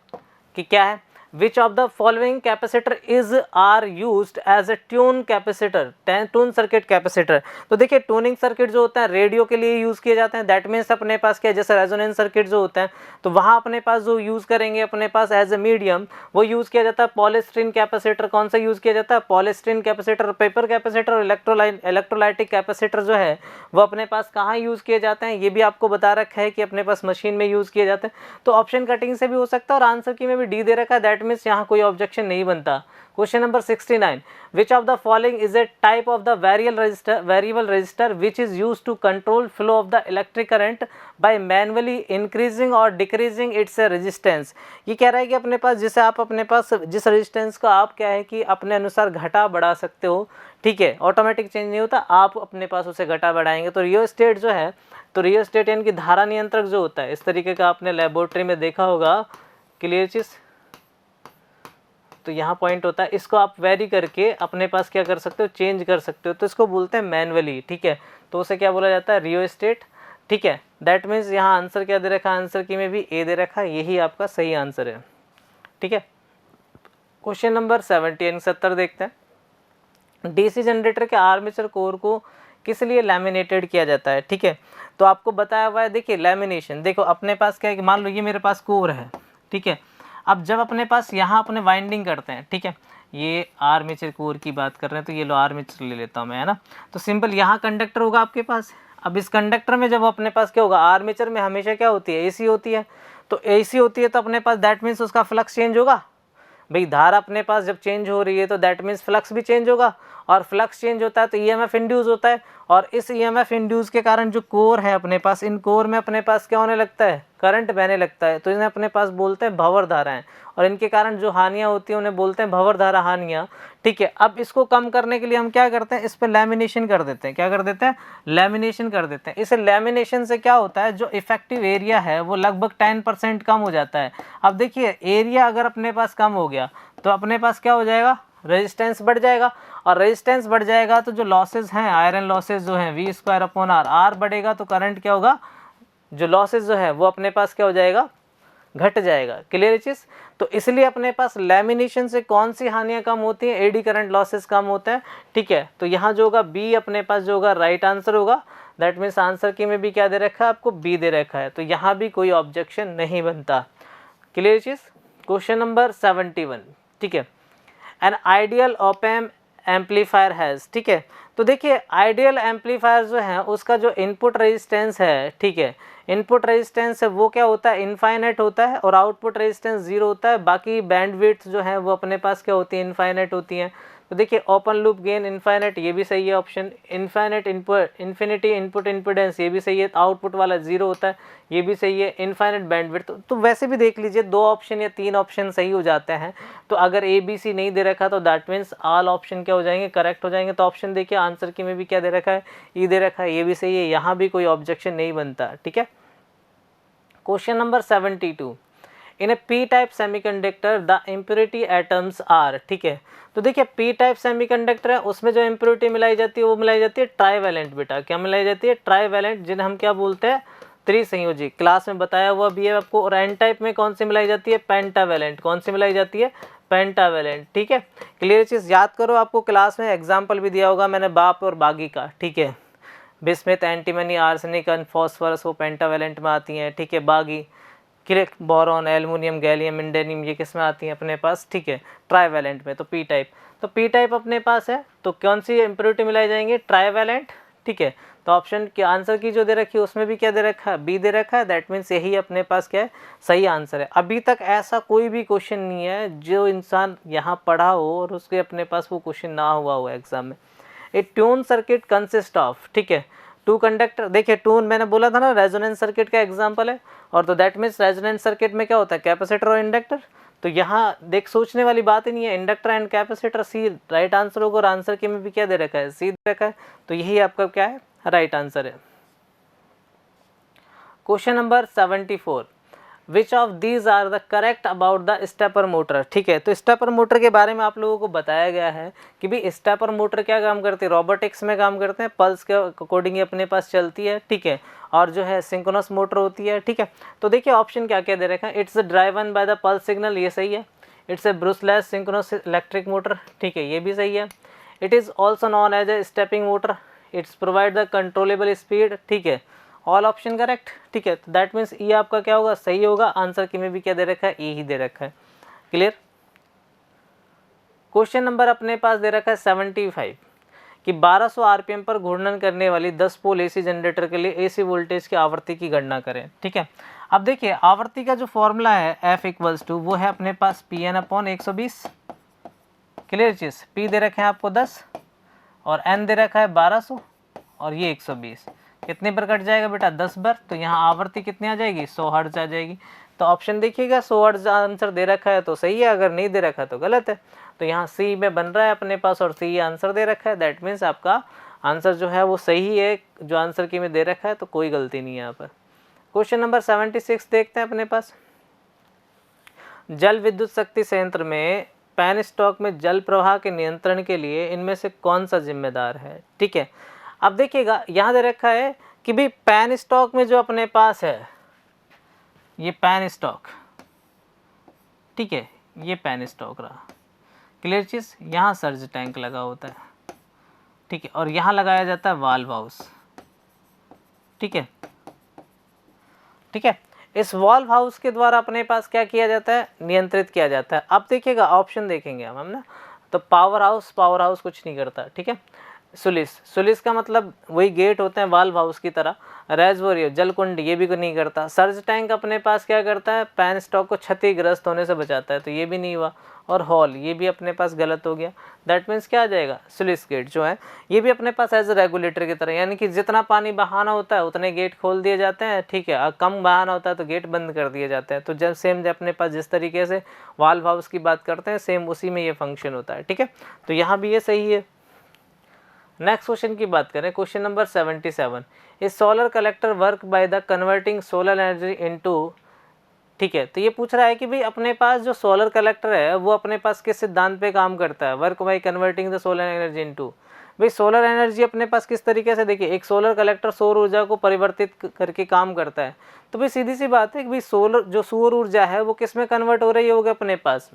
कि क्या है। Which of the following capacitor is are used as a tune capacitor, tune circuit capacitor. तो देखिए ट्यूनिंग सर्किट जो होता है रेडियो के लिए यूज किए जाते हैं, दैट मीन्स अपने पास क्या है, जैसे रेजोनेंस सर्किट जो होता है तो वहाँ अपने पास जो यूज करेंगे अपने पास एज ए मीडियम वो यूज किया जाता है पॉलीस्टीरीन कैपेसिटर। कौन सा यूज किया जाता है, पॉलीस्टीरीन कैपेसिटर, पेपर कैपेसिटर और इलेक्ट्रोलाइटिक कैपेसिटर जो है वो अपने पास कहाँ यूज किए जाते हैं, ये भी आपको बता रखा है कि अपने पास मशीन में यूज किए जाते हैं। तो ऑप्शन कटिंग से भी हो सकता है और आंसर की में भी डी दे रखा है, दैट मीन्स यहाँ कोई ऑब्जेक्शन नहीं बनता। Question number 69 which of the following is a type of the variable resistor which is use to control flow of the electric current by manually increasing और डिक्रीजिंग इट्स रेजिस्टेंस। ये कह रहा है कि अपने पास जिसे आप अपने पास जिस रेजिस्टेंस को आप क्या है कि अपने अनुसार घटा बढ़ा सकते हो। ठीक है, ऑटोमेटिक चेंज नहीं होता, आप अपने पास उसे घटा बढ़ाएंगे। तो रियोस्टेट जो है, तो रियोस्टेट यानी कि धारा नियंत्रक जो होता है इस तरीके का आपने लेबोरेटरी में देखा होगा, क्लियर चीज। तो यहाँ पॉइंट होता है, इसको आप वेरी करके अपने पास क्या कर सकते हो, चेंज कर सकते हो, तो इसको बोलते हैं मैनुअली। ठीक है, तो उसे क्या बोला जाता है, रियोस्टेट। ठीक है, दैट मीन्स यहाँ आंसर क्या दे रखा है, आंसर की में भी ए दे रखा है, यही आपका सही आंसर है। ठीक है, क्वेश्चन नंबर 70 देखते हैं। डीसी जनरेटर के आर्मेचर कोर को किस लिए लैमिनेटेड किया जाता है। ठीक है, तो आपको बताया हुआ है, देखिए लैमिनेशन, देखो अपने पास क्या है कि मान लो ये मेरे पास कोर है। ठीक है, अब जब अपने पास यहाँ अपने वाइंडिंग करते हैं, ठीक है, ये आर्मेचर कोर की बात कर रहे हैं तो ये लो आर्मेचर ले लेता हूँ मैं, है ना। तो सिंपल यहाँ कंडक्टर होगा आपके पास। अब इस कंडक्टर में जब अपने पास क्या होगा, आर्मेचर में हमेशा क्या होती है, एसी होती है। तो एसी होती है तो अपने पास दैट मीन्स उसका फ्लक्स चेंज होगा। भाई धारा अपने पास जब चेंज हो रही है तो दैट मीन्स फ्लक्स भी चेंज होगा, और फ्लक्स चेंज होता है तो ईएमएफ इंड्यूस होता है, और इस ईएमएफ इंड्यूस के कारण जो कोर है अपने पास, इन कोर में अपने पास क्या होने लगता है, करंट बहने लगता है। तो इन्हें अपने पास बोलते हैं भंवर धाराएं, और इनके कारण जो हानियां होती हैं उन्हें बोलते हैं भंवर धारा हानियां। ठीक है, अब इसको कम करने के लिए हम क्या करते हैं, इस पर लैमिनेशन कर देते हैं। क्या कर देते हैं, लैमिनेशन कर देते हैं। इस लैमिनेशन से क्या होता है, जो इफेक्टिव एरिया है वो लगभग 10% कम हो जाता है। अब देखिए एरिया अगर अपने पास कम हो गया तो अपने पास क्या हो जाएगा, रेजिस्टेंस बढ़ जाएगा, और रेजिस्टेंस बढ़ जाएगा तो जो लॉसेज हैं, आयरन लॉसेज जो हैं V²/R, आर बढ़ेगा तो करंट क्या होगा, जो लॉसेज जो है वो अपने पास क्या हो जाएगा, घट जाएगा। क्लियर चीज़। तो इसलिए अपने पास लैमिनेशन से कौन सी हानियां कम होती हैं, एडी करंट लॉसेस कम होते हैं। ठीक है, तो यहाँ जो होगा बी अपने पास जो होगा राइट आंसर होगा। दैट मीन्स आंसर की में भी क्या दे रखा है आपको, बी दे रखा है, तो यहाँ भी कोई ऑब्जेक्शन नहीं बनता। क्लियर चीज़। Question number 71। ठीक है, an ideal op amp amplifier has. ठीक है, तो देखिए आइडियल एम्पलीफायर जो है उसका जो इनपुट रेजिस्टेंस है, ठीक है, इनपुट रेजिस्टेंस है वो क्या होता है, इनफाइनाइट होता है, और आउटपुट रेजिस्टेंस 0 होता है। बाकी बैंडविड्थ जो है वो अपने पास क्या होती है, इनफाइनाइट होती हैं। तो देखिए ओपन लूप गेन इनफाइनाइट, ये भी सही है option. Infinite infinity input impedance, ये भी सही है। आउटपुट वाला 0 होता है, ये भी सही है। इनफाइनाइट बैंडविड्थ, तो वैसे भी देख लीजिए 2 ऑप्शन या 3 ऑप्शन सही हो जाते हैं। तो अगर ए बी सी नहीं दे रखा तो दैट मीन्स ऑल ऑप्शन क्या हो जाएंगे, करेक्ट हो जाएंगे। तो ऑप्शन देखिए आंसर की में भी क्या दे रखा है, ई दे रखा है, ये भी सही है, यहाँ भी कोई ऑब्जेक्शन नहीं बनता। ठीक है, question number 72। In a P type semiconductor the impurity atoms are. ठीक है, तो देखिए पी टाइप सेमीकंडक्टर है, उसमें जो इम्प्योरिटी मिलाई जाती है वो मिलाई जाती है ट्राईवैलेंट। बेटा क्या मिलाई जाती है, ट्राईवैलेंट, जिन्हें हम क्या बोलते हैं, त्रिसंयोजी। क्लास में बताया हुआ भी है आपको। और एन टाइप में कौन सी मिलाई जाती है, पेंटावैलेंट। कौन सी मिलाई जाती है, पेंटावैलेंट। ठीक है, क्लियर चीज़ याद करो, आपको क्लास में एग्जाम्पल भी दिया होगा मैंने बाप और बागी का। ठीक है, बिस्मिथ, एंटीमनी, आर्सेनिक, फॉस्फोरस वो पेंटावैलेंट में आती हैं। ठीक है, बागी, क्लियर, बोरॉन, एल्युमिनियम, गैलियम, इंडेनियम, ये किस में आती हैं अपने पास, ठीक है, ट्राईवैलेंट में। तो पी टाइप, तो पी टाइप अपने पास है, तो कौन सी इम्प्योरिटी मिलाई जाएंगे, ट्राईवैलेंट। ठीक है, तो ऑप्शन के आंसर की जो दे रखी है उसमें भी क्या दे रखा है, बी दे रखा है। दैट मीन्स यही अपने पास क्या है, सही आंसर है। अभी तक ऐसा कोई भी क्वेश्चन नहीं है जो इंसान यहाँ पढ़ा हो और उसके अपने पास वो क्वेश्चन ना हुआ हो एग्जाम में। ए ट्यून सर्किट कंसिस्ट ऑफ, ठीक है, टू कंडक्टर, देखिए टू मैंने बोला था ना रेजोनेंस सर्किट का एग्जांपल है, और तो दैट मीन्स रेजोनेंस सर्किट में क्या होता है, कैपेसिटर और इंडक्टर। तो यहाँ देख सोचने वाली बात ही नहीं है, inductor and capacitor, C right answer होगा, और आंसर के में भी क्या दे रखा है, सी दे रखा है, तो यही आपका क्या है, राइट आंसर है। Question number 74, which of these are the correct about the stepper motor. ठीक है, तो स्टेपर मोटर के बारे में आप लोगों को बताया गया है कि भाई स्टेपर मोटर क्या काम करती है, रोबोटिक्स में काम करते हैं, पल्स के अकॉर्डिंग अपने पास चलती है, ठीक है, और जो है सिंक्रोनस मोटर होती है, ठीक है। तो देखिए ऑप्शन क्या क्या दे रखा है, it's driven by the pulse signal, ये सही है। It's a brushless synchronous electric motor, ठीक है, ये भी सही है। It is also known as a stepping motor, it's provide the controllable speed, ठीक है, ऑल ऑप्शन करेक्ट, ठीक है। तो दैट मीन्स ये आपका क्या होगा, सही होगा। आंसर की में भी क्या दे रखा है, ए ही दे रखा है। क्लियर। क्वेश्चन नंबर अपने पास दे रखा है 75 कि 1200 आरपीएम पर घूर्णन करने वाली 10 पोल एसी जनरेटर के लिए एसी वोल्टेज की आवृत्ति की गणना करें, ठीक है। अब देखिए आवृत्ति का जो फॉर्मूला है F = वो है अपने पास Pn/120। क्लियर चीज, P दे रखे हैं आपको 10 और N दे रखा है 1200 और ये 120, कितने पर कट जाएगा बेटा, 10 बार। तो यहाँ आवृत्ति कितनी आ जाएगी, 100 हर्ट्ज आ जाएगी। तो ऑप्शन देखिएगा 100 हर्ट्ज आंसर दे रखा है तो सही है, अगर नहीं दे रखा है तो गलत है। तो यहाँ सी में बन रहा है अपने पास और सी आंसर दे रखा है, दैट मीन्स आपका आंसर जो है वो सही है, जो आंसर की में दे रखा है, तो कोई गलती नहीं है यहाँ पर। क्वेश्चन नंबर 76 देखते हैं अपने पास। जल विद्युत शक्ति संयंत्र में पेनस्टॉक में जल प्रवाह के नियंत्रण के लिए इनमें से कौन सा जिम्मेदार है, ठीक है। अब देखिएगा यहाँ दे रखा है कि भाई पेनस्टॉक में जो अपने पास है ये पेनस्टॉक, ठीक है, ये पेनस्टॉक रहा। क्लियर चीज, यहाँ सर्ज टैंक लगा होता है, ठीक है, और यहाँ लगाया जाता है वाल्व हाउस, ठीक है, ठीक है। इस वाल्व हाउस के द्वारा अपने पास क्या किया जाता है, नियंत्रित किया जाता है। अब देखिएगा ऑप्शन देखेंगे हम ना, तो पावर हाउस कुछ नहीं करता, ठीक है। सुलिस का मतलब वही गेट होते हैं वाल्व हाउस की तरह। रेजवोरियर जलकुंड ये भी नहीं करता। सर्ज टैंक अपने पास क्या करता है, पेनस्टॉक को क्षतिग्रस्त होने से बचाता है, तो ये भी नहीं हुआ। और हॉल ये भी अपने पास गलत हो गया, दैट मीन्स क्या आ जाएगा, सुलिस गेट जो है ये भी अपने पास एज ए रेगुलेटर की तरह, यानी कि जितना पानी बहाना होता है उतने गेट खोल दिए जाते हैं, ठीक है, कम बहाना होता है तो गेट बंद कर दिए जाते हैं। तो जब सेम अपने पास जिस तरीके से वाल्व हाउस की बात करते हैं सेम उसी में ये फंक्शन होता है, ठीक है। तो यहाँ भी ये सही है। नेक्स्ट क्वेश्चन की बात करें, question number 77, is solar collector work by the converting solar energy into, ठीक है। तो ये पूछ रहा है कि भाई अपने पास जो सोलर कलेक्टर है वो अपने पास किस सिद्धांत पे काम करता है, work by converting the solar energy into. भाई सोलर एनर्जी अपने पास किस तरीके से, देखिए एक सोलर कलेक्टर सौर ऊर्जा को परिवर्तित करके काम करता है। तो भाई सीधी सी बात है कि भाई सोलर जो सौर ऊर्जा है वो किस में कन्वर्ट हो रही होगी अपने पास,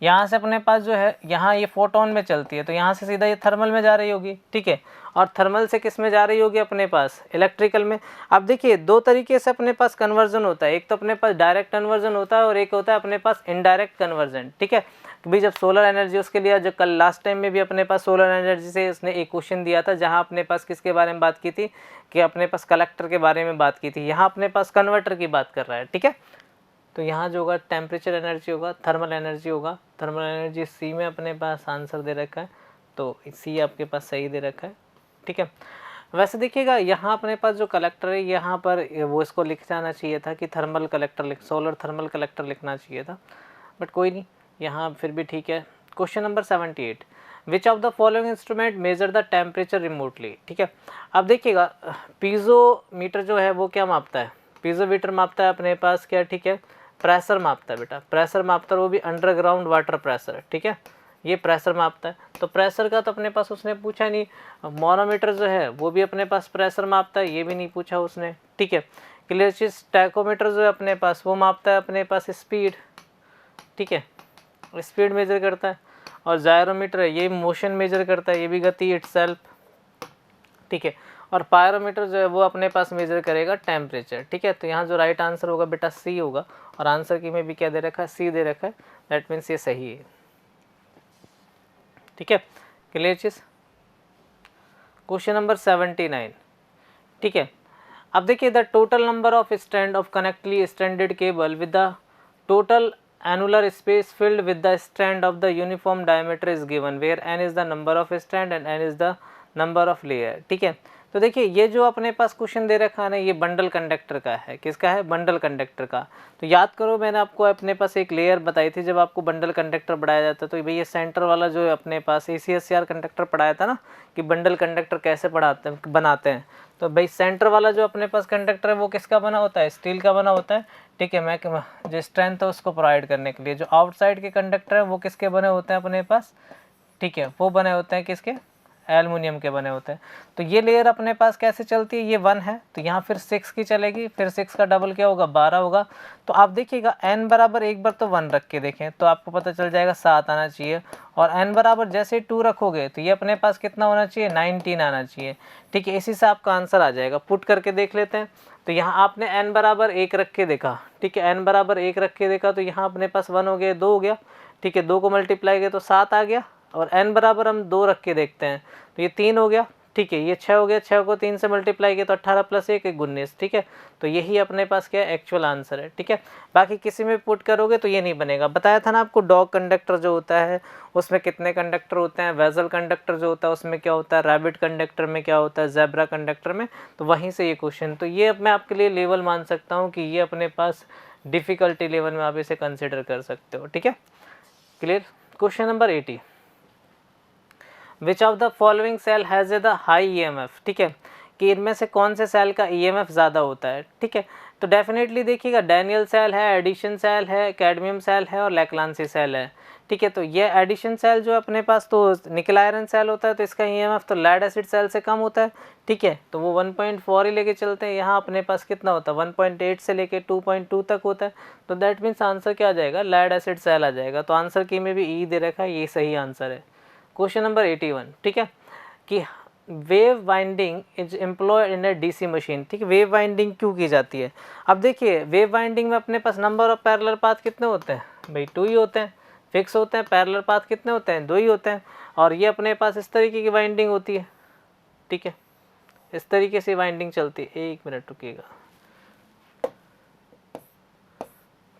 यहाँ से अपने पास जो है यहाँ ये फोटोन में चलती है, तो यहाँ से सीधा ये थर्मल में जा रही होगी, ठीक है, और थर्मल से किस में जा रही होगी अपने पास, इलेक्ट्रिकल में। अब देखिए दो तरीके से अपने पास कन्वर्जन होता है, एक तो अपने पास डायरेक्ट कन्वर्जन होता है और एक होता है अपने पास इनडायरेक्ट कन्वर्जन, ठीक है। भी जब सोलर एनर्जी उसके लिए, जो कल लास्ट टाइम में भी अपने पास सोलर एनर्जी से उसने एक क्वेश्चन दिया था, जहाँ अपने पास किसके बारे में बात की थी, कि अपने पास कलेक्टर के बारे में बात की थी, यहाँ अपने पास कन्वर्टर की बात कर रहा है, ठीक है। तो यहाँ जो होगा टेम्परेचर एनर्जी होगा, थर्मल एनर्जी होगा, थर्मल एनर्जी सी में अपने पास आंसर दे रखा है, तो सी आपके पास सही दे रखा है, ठीक है। वैसे देखिएगा यहाँ अपने पास जो कलेक्टर है यहाँ पर वो इसको लिख जाना चाहिए था कि thermal collector solar thermal collector लिखना चाहिए था, बट कोई नहीं, यहाँ फिर भी ठीक है। Question number 78, which of the following instrument measure the temperature remotely, ठीक है। अब देखिएगा पीजोमीटर जो है वो क्या मापता है, पीजोमीटर मापता है अपने पास क्या, ठीक है, प्रेशर मापता है बेटा, प्रेशर मापता है, वो भी अंडरग्राउंड वाटर प्रेशर, ठीक है, ये प्रेशर मापता है। तो प्रेशर का तो अपने पास उसने पूछा नहीं। मोनोमीटर जो है वो भी अपने पास प्रेशर मापता है, ये भी नहीं पूछा उसने, ठीक है। क्लियर चीज, टैकोमीटर जो है अपने पास वो मापता है अपने पास स्पीड, ठीक है, स्पीड मेजर करता है। और जायरोमीटर है ये मोशन मेजर करता है, ये भी गति इटसेल्फ, ठीक है। और पायरोमीटर जो है वो अपने पास मेजर करेगा टेम्परेचर, ठीक है। तो यहाँ जो राइट आंसर होगा बेटा सी होगा, और आंसर की में भी क्या दे रखा है, सी दे रखा है, दैट मीन्स ये सही है, ठीक है। क्लियर चीज। क्वेश्चन नंबर 79, ठीक है। अब देखिए the total number of strand of concentrically stranded cable with the total annular space filled with the strand of the uniform diameter is given where n is the number of strand and n is the number of layer, ठीक है। तो देखिए ये जो अपने पास क्वेश्चन दे रखा है ना, ये बंडल कंडक्टर का है। किसका है? बंडल कंडक्टर का। तो याद करो मैंने आपको अपने पास एक लेयर बताई थी जब आपको बंडल कंडक्टर पढ़ाया जाता है, तो भाई ये सेंटर वाला जो अपने पास ACSR कंडक्टर पढ़ाया था ना कि बंडल कंडक्टर कैसे बनाते हैं, तो भाई सेंटर वाला जो अपने पास कंडक्टर है वो किसका बना होता है? स्टील का बना होता है। ठीक है, मैं जो स्ट्रेंथ है उसको प्रोवाइड करने के लिए। जो आउटसाइड के कंडक्टर है वो किसके बने होते हैं अपने पास? ठीक है, वो बने होते हैं किसके? एल्युमिनियम के बने होते हैं। तो ये लेयर अपने पास कैसे चलती है? ये 1 है तो यहाँ फिर 6 की चलेगी, फिर 6 का डबल क्या होगा? 12 होगा। तो आप देखिएगा n बराबर एक बार तो 1 रख के देखें तो आपको पता चल जाएगा 7 आना चाहिए, और n बराबर जैसे 2 रखोगे तो ये अपने पास कितना होना चाहिए? 19 आना चाहिए। ठीक है, इसी से आपका आंसर आ जाएगा। पुट करके देख लेते हैं। तो यहाँ आपने n बराबर 1 रख के देखा, ठीक है, n बराबर 1 रख के देखा तो यहाँ अपने पास 1 हो गया, 2 हो गया। ठीक है, 2 को मल्टीप्लाई किया तो 7 आ गया, और n बराबर हम 2 रख के देखते हैं तो ये 3 हो गया। ठीक है, ये 6 हो गया, 6 को 3 से मल्टीप्लाई किया तो 18 + 1 = 19। ठीक है, तो यही अपने पास क्या है? एक्चुअल आंसर है। ठीक है, बाकी किसी में पुट करोगे तो ये नहीं बनेगा। बताया था ना आपको डॉग कंडक्टर जो होता है उसमें कितने कंडक्टर होते हैं, वेजल कंडक्टर जो होता है उसमें क्या होता है, रैबिट कंडक्टर में क्या होता है, ज़ेब्रा कंडक्टर में, तो वहीं से ये क्वेश्चन। तो ये मैं आपके लिए लेवल मान सकता हूँ कि ये अपने पास डिफ़िकल्टी लेवल में आप इसे कंसिडर कर सकते हो। ठीक है, clear. Question number 80, which of the following cell has the high EMF। ठीक है, कि इनमें से कौन से सेल का EMF ज़्यादा होता है। ठीक है, तो डेफिनेटली देखिएगा डैनियल सेल है, एडिशन सेल है, कैडमियम सेल है और लैक्लांसी सेल है। ठीक है, तो ये एडिशन सेल जो अपने पास तो निकल आयरन सेल होता है तो इसका EMF तो लेड एसिड सेल से कम होता है। ठीक है, तो वो 1.4 ही लेके चलते हैं। यहाँ अपने पास कितना होता है? 1.8 से लेके 2.2 तक होता है। तो दैट मीन्स आंसर क्या आ जाएगा? लेड एसिड सेल आ जाएगा। तो आंसर की में भी E दे रखा है, ये सही आंसर है। क्वेश्चन नंबर 81, ठीक है, कि wave winding is employed in a DC machine. ठीक है, वेव वाइंडिंग क्यों की जाती है? अब देखिए वेव वाइंडिंग में अपने पास नंबर ऑफ पैरेलल पाथ कितने होते हैं? भाई 2 ही होते हैं, फिक्स होते हैं। पैरेलल पाथ कितने होते हैं? 2 ही होते हैं। और ये अपने पास इस तरीके की वाइंडिंग होती है। ठीक है, इस तरीके से वाइंडिंग चलती है। 1 मिनट रुकिएगा।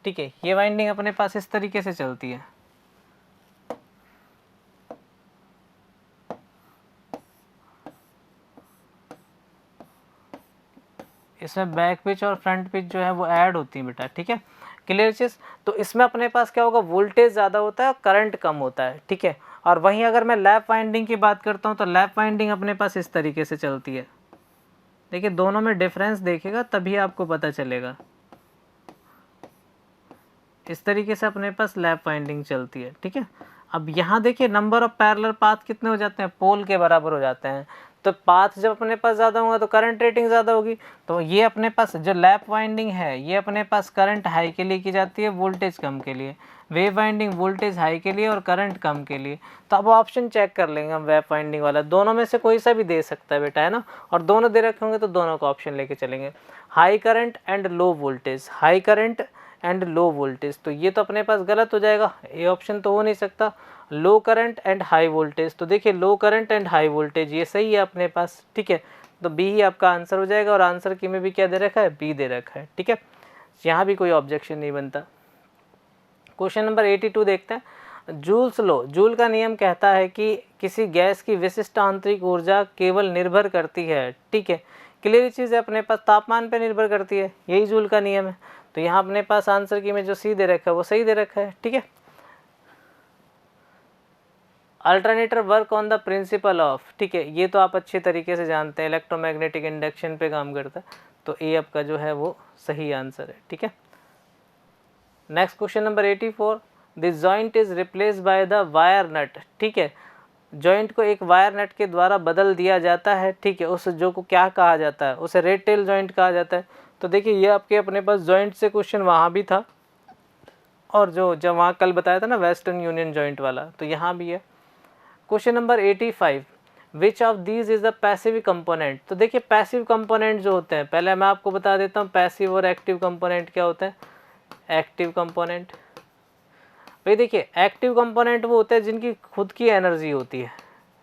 ठीक है, ये वाइंडिंग अपने पास इस तरीके से चलती है। इसमें बैक पिच और फ्रंट पिच जो है वो ऐड होती है बेटा। ठीक है, क्लियर चीज़। तो इसमें अपने पास क्या होगा? वोल्टेज ज़्यादा होता है और करंट कम होता है। ठीक है, और वहीं अगर मैं लैप वाइंडिंग की बात करता हूँ तो लैप वाइंडिंग अपने पास इस तरीके से चलती है। देखिए दोनों में डिफरेंस देखिएगा तभी आपको पता चलेगा। इस तरीके से अपने पास लैप वाइंडिंग चलती है। ठीक है, अब यहाँ देखिए नंबर ऑफ पैरेलल पाथ कितने हो जाते हैं? पोल के बराबर हो जाते हैं। तो पाथ जब अपने पास ज़्यादा होगा तो करंट रेटिंग ज़्यादा होगी। तो ये अपने पास जो लैप वाइंडिंग है ये अपने पास करंट हाई के लिए की जाती है, वोल्टेज कम के लिए। वेव वाइंडिंग वोल्टेज हाई के लिए और करंट कम के लिए। तो अब ऑप्शन चेक कर लेंगे हम वेव वाइंडिंग वाला। दोनों में से कोई सा भी दे सकता है बेटा, है ना। और दोनों दे रखे होंगे तो दोनों का ऑप्शन लेके चलेंगे। High current and low voltage, high current and low voltage, तो ये तो अपने पास गलत हो जाएगा, ये ऑप्शन तो हो नहीं सकता। लो करंट एंड हाई वोल्टेज, तो देखिए लो करंट एंड हाई वोल्टेज ये सही है अपने पास। ठीक है, तो बी ही आपका आंसर हो जाएगा। और आंसर की में भी क्या दे रखा है? बी दे रखा है। ठीक है, यहाँ भी कोई ऑब्जेक्शन नहीं बनता। क्वेश्चन नंबर 82 देखते हैं। जूल्स लो, जूल का नियम कहता है कि किसी गैस की विशिष्ट आंतरिक ऊर्जा केवल निर्भर करती है। ठीक है, क्लियर चीज़ है, अपने पास तापमान पर निर्भर करती है, यही जूल का नियम है। तो यहाँ अपने पास आंसर की में जो सी दे रखा है वो सही दे रखा है। ठीक है, alternator work on the principle of, ठीक है, ये तो आप अच्छे तरीके से जानते हैं, इलेक्ट्रोमैग्नेटिक इंडक्शन पे काम करता है। तो ए आपका जो है वो सही आंसर है। ठीक है, next question number 84, the joint is replace by the wire nut. ठीक है, जॉइंट को एक वायर नट के द्वारा बदल दिया जाता है। ठीक है, उस जो को क्या कहा जाता है? उसे रेड टेल जॉइंट कहा जाता है। तो देखिए ये आपके अपने पास जॉइंट से क्वेश्चन वहाँ भी था, और जो जब वहाँ कल बताया था ना वेस्टर्न यूनियन जॉइंट वाला, तो यहाँ भी है। Question number 85, which of these is the passive component. तो देखिए पैसिव कंपोनेंट जो होते हैं, पहले मैं आपको बता देता हूँ पैसिव और एक्टिव कंपोनेंट क्या होता है। एक्टिव कंपोनेंट, भाई देखिए एक्टिव कंपोनेंट वो होते हैं जिनकी खुद की एनर्जी होती है।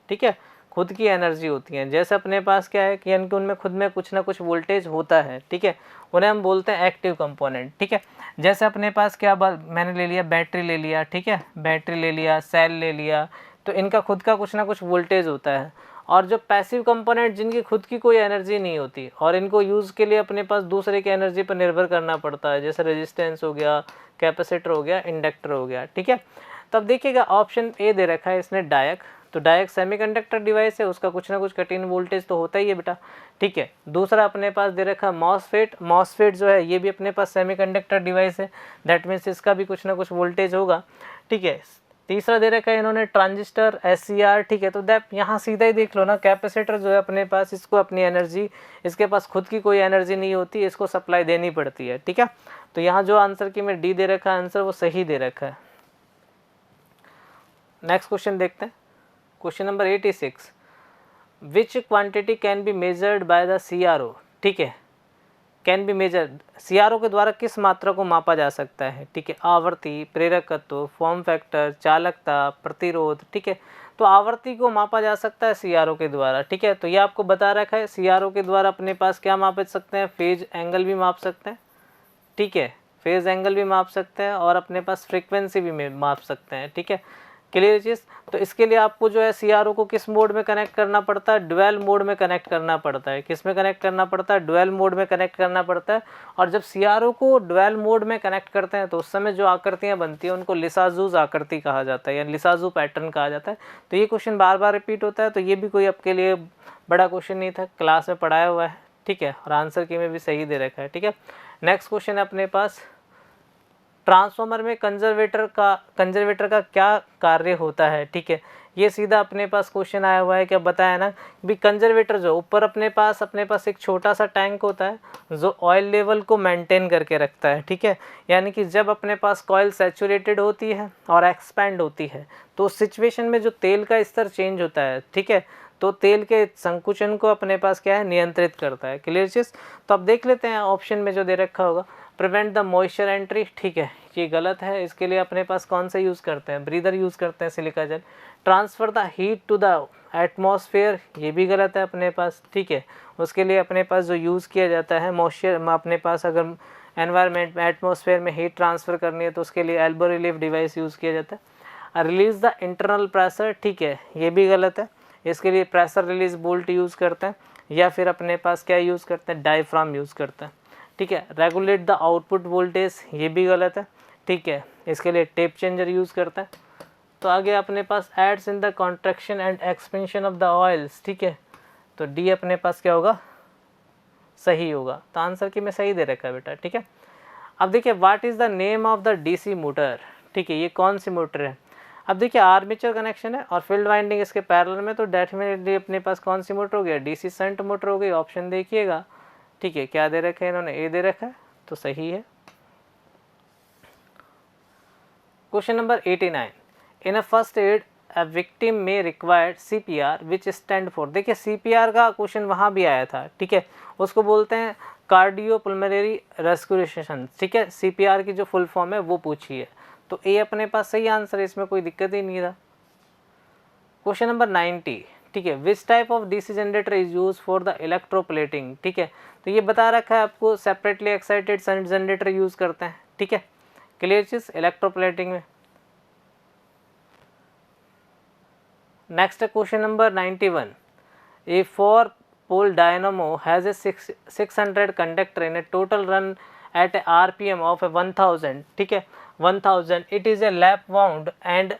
ठीक है, खुद की एनर्जी होती है। जैसे अपने पास क्या है कि यानी कि उनमें खुद में कुछ ना कुछ वोल्टेज होता है। ठीक है, उन्हें हम बोलते हैं एक्टिव कंपोनेंट। ठीक है, जैसे अपने पास क्या मैंने ले लिया, बैटरी ले लिया। ठीक है, बैटरी ले लिया, सेल ले लिया, तो इनका खुद का कुछ ना कुछ वोल्टेज होता है। और जो पैसिव कंपोनेंट जिनकी खुद की कोई एनर्जी नहीं होती और इनको यूज़ के लिए अपने पास दूसरे की एनर्जी पर निर्भर करना पड़ता है, जैसे रेजिस्टेंस हो गया, कैपेसिटर हो गया, इंडक्टर हो गया, ठीक है। तो अब देखिएगा ऑप्शन ए दे रखा है इसने डायक, तो डायक सेमीकंडक्टर डिवाइस है, उसका कुछ ना कुछ कट इन वोल्टेज तो होता ही है बेटा, ठीक है। दूसरा अपने पास दे रखा है मॉसफेट, मॉसफेट जो है ये भी अपने पास सेमीकंडक्टर डिवाइस है, दैट मीन्स इसका भी कुछ ना कुछ वोल्टेज होगा, ठीक है। तीसरा दे रखा है इन्होंने ट्रांजिस्टर, SCR, ठीक है। तो दैट यहाँ सीधा ही देख लो ना, कैपेसिटर जो है अपने पास, इसको अपनी एनर्जी, इसके पास खुद की कोई एनर्जी नहीं होती, इसको सप्लाई देनी पड़ती है, ठीक है। तो यहाँ जो आंसर की में डी दे रखा है आंसर, वो सही दे रखा है। नेक्स्ट क्वेश्चन देखते हैं, question number 86, which quantity can be measured by the CRO, ठीक है। कैन बी मेजर्ड, CRO के द्वारा किस मात्रा को मापा जा सकता है, ठीक है। आवर्ती, प्रेरकत्व, फॉर्म फैक्टर, चालकता, प्रतिरोध, ठीक है। तो आवर्ती को मापा जा सकता है CRO के द्वारा, ठीक है। तो ये आपको बता रखा है CRO के द्वारा अपने पास क्या माप सकते हैं, फेज एंगल भी माप सकते हैं, ठीक है। फेज एंगल भी माप सकते हैं और अपने पास फ्रीक्वेंसी भी माप सकते हैं, ठीक है। क्लियर चीज़। तो इसके लिए आपको जो है CRO को किस मोड में कनेक्ट करना पड़ता है, डुअल मोड में कनेक्ट करना पड़ता है। किस में कनेक्ट करना पड़ता है, डुअल मोड में कनेक्ट करना पड़ता है। और जब CRO को डुअल मोड में कनेक्ट करते हैं तो उस समय जो आकृतियाँ बनती हैं उनको लिसाजूज आकृति कहा जाता है या लिसाजू पैटर्न कहा जाता है। तो ये क्वेश्चन बार बार रिपीट होता है, तो ये भी कोई आपके लिए बड़ा क्वेश्चन नहीं था, क्लास में पढ़ाया हुआ है, ठीक है। और आंसर की में भी सही दे रखा है, ठीक है। नेक्स्ट क्वेश्चन है अपने पास, ट्रांसफार्मर में कंजर्वेटर का क्या कार्य होता है, ठीक है। ये सीधा अपने पास क्वेश्चन आया हुआ है, क्या बताया ना भी कंजर्वेटर जो ऊपर अपने पास एक छोटा सा टैंक होता है जो ऑयल लेवल को मेंटेन करके रखता है, ठीक है। यानी कि जब अपने पास कॉइल सैचुरेटेड होती है और एक्सपैंड होती है तो उस सिचुएशन में जो तेल का स्तर चेंज होता है, ठीक है, तो तेल के संकुचन को अपने पास क्या है, नियंत्रित करता है। क्लियर चीज़। तो अब देख लेते हैं ऑप्शन में जो दे रखा होगा, प्रिवेंट द मॉइस्चर एंट्री, ठीक है, ये गलत है। इसके लिए अपने पास कौन सा यूज़ करते हैं, ब्रीदर यूज़ करते हैं, silica gel. Transfer the heat to the atmosphere, ये भी गलत है अपने पास, ठीक है। उसके लिए अपने पास जो यूज़ किया जाता है मॉइस्चर, अपने पास अगर एनवायरनमेंट में एटमॉस्फेयर में हीट ट्रांसफ़र करनी है तो उसके लिए एल्बो रिलीफ डिवाइस यूज़ किया जाता है। रिलीज़ द इंटरनल प्रेशर, ठीक है, ये भी गलत है। इसके लिए प्रेशर रिलीज बोल्ट यूज़ करते हैं या फिर अपने पास क्या यूज़ करते हैं, डायफ्राम यूज़ करते हैं, ठीक है। रेगुलेट द आउटपुट वोल्टेज, ये भी गलत है, ठीक है। इसके लिए टेप चेंजर यूज़ करता है। तो आगे अपने पास aids in the contraction and expansion of the oils, ठीक है। तो डी अपने पास क्या होगा, सही होगा। तो आंसर की में सही दे रखा है बेटा, ठीक है। अब देखिए what is the name of the DC motor, ठीक है, ये कौन सी मोटर है। अब देखिए आर्मेचर कनेक्शन है और फील्ड वाइंडिंग इसके पैरेलल में, तो डेफिनेटली अपने पास कौन सी मोटर हो गया, DC शंट मोटर हो गई। ऑप्शन देखिएगा, ठीक है, क्या दे रखे हैं इन्होंने, ए दे रखा है, तो सही है। Question number 89, in a first aid a victim में required CPR which stand for. देखिए CPR का क्वेश्चन वहाँ भी आया था, ठीक है, उसको बोलते हैं कार्डियोपल्मोनरी रेस्पिरेशन, ठीक है। CPR की जो फुल फॉर्म है वो पूछी है, तो ए अपने पास सही आंसर है, इसमें कोई दिक्कत ही नहीं था। क्वेश्चन नंबर 90, ठीक है, which type of DC generator is use for the electroplating, ठीक है। तो ये बता रखा है आपको, separately excited shunt generator use करते हैं, ठीक है। क्लियर चीज़, इलेक्ट्रोप्लेटिंग में। Next question number 91, a 4 pole dynamo has a 600 conductor in a total run at a RPM of 1000, ठीक है, 1000, it is a lap wound and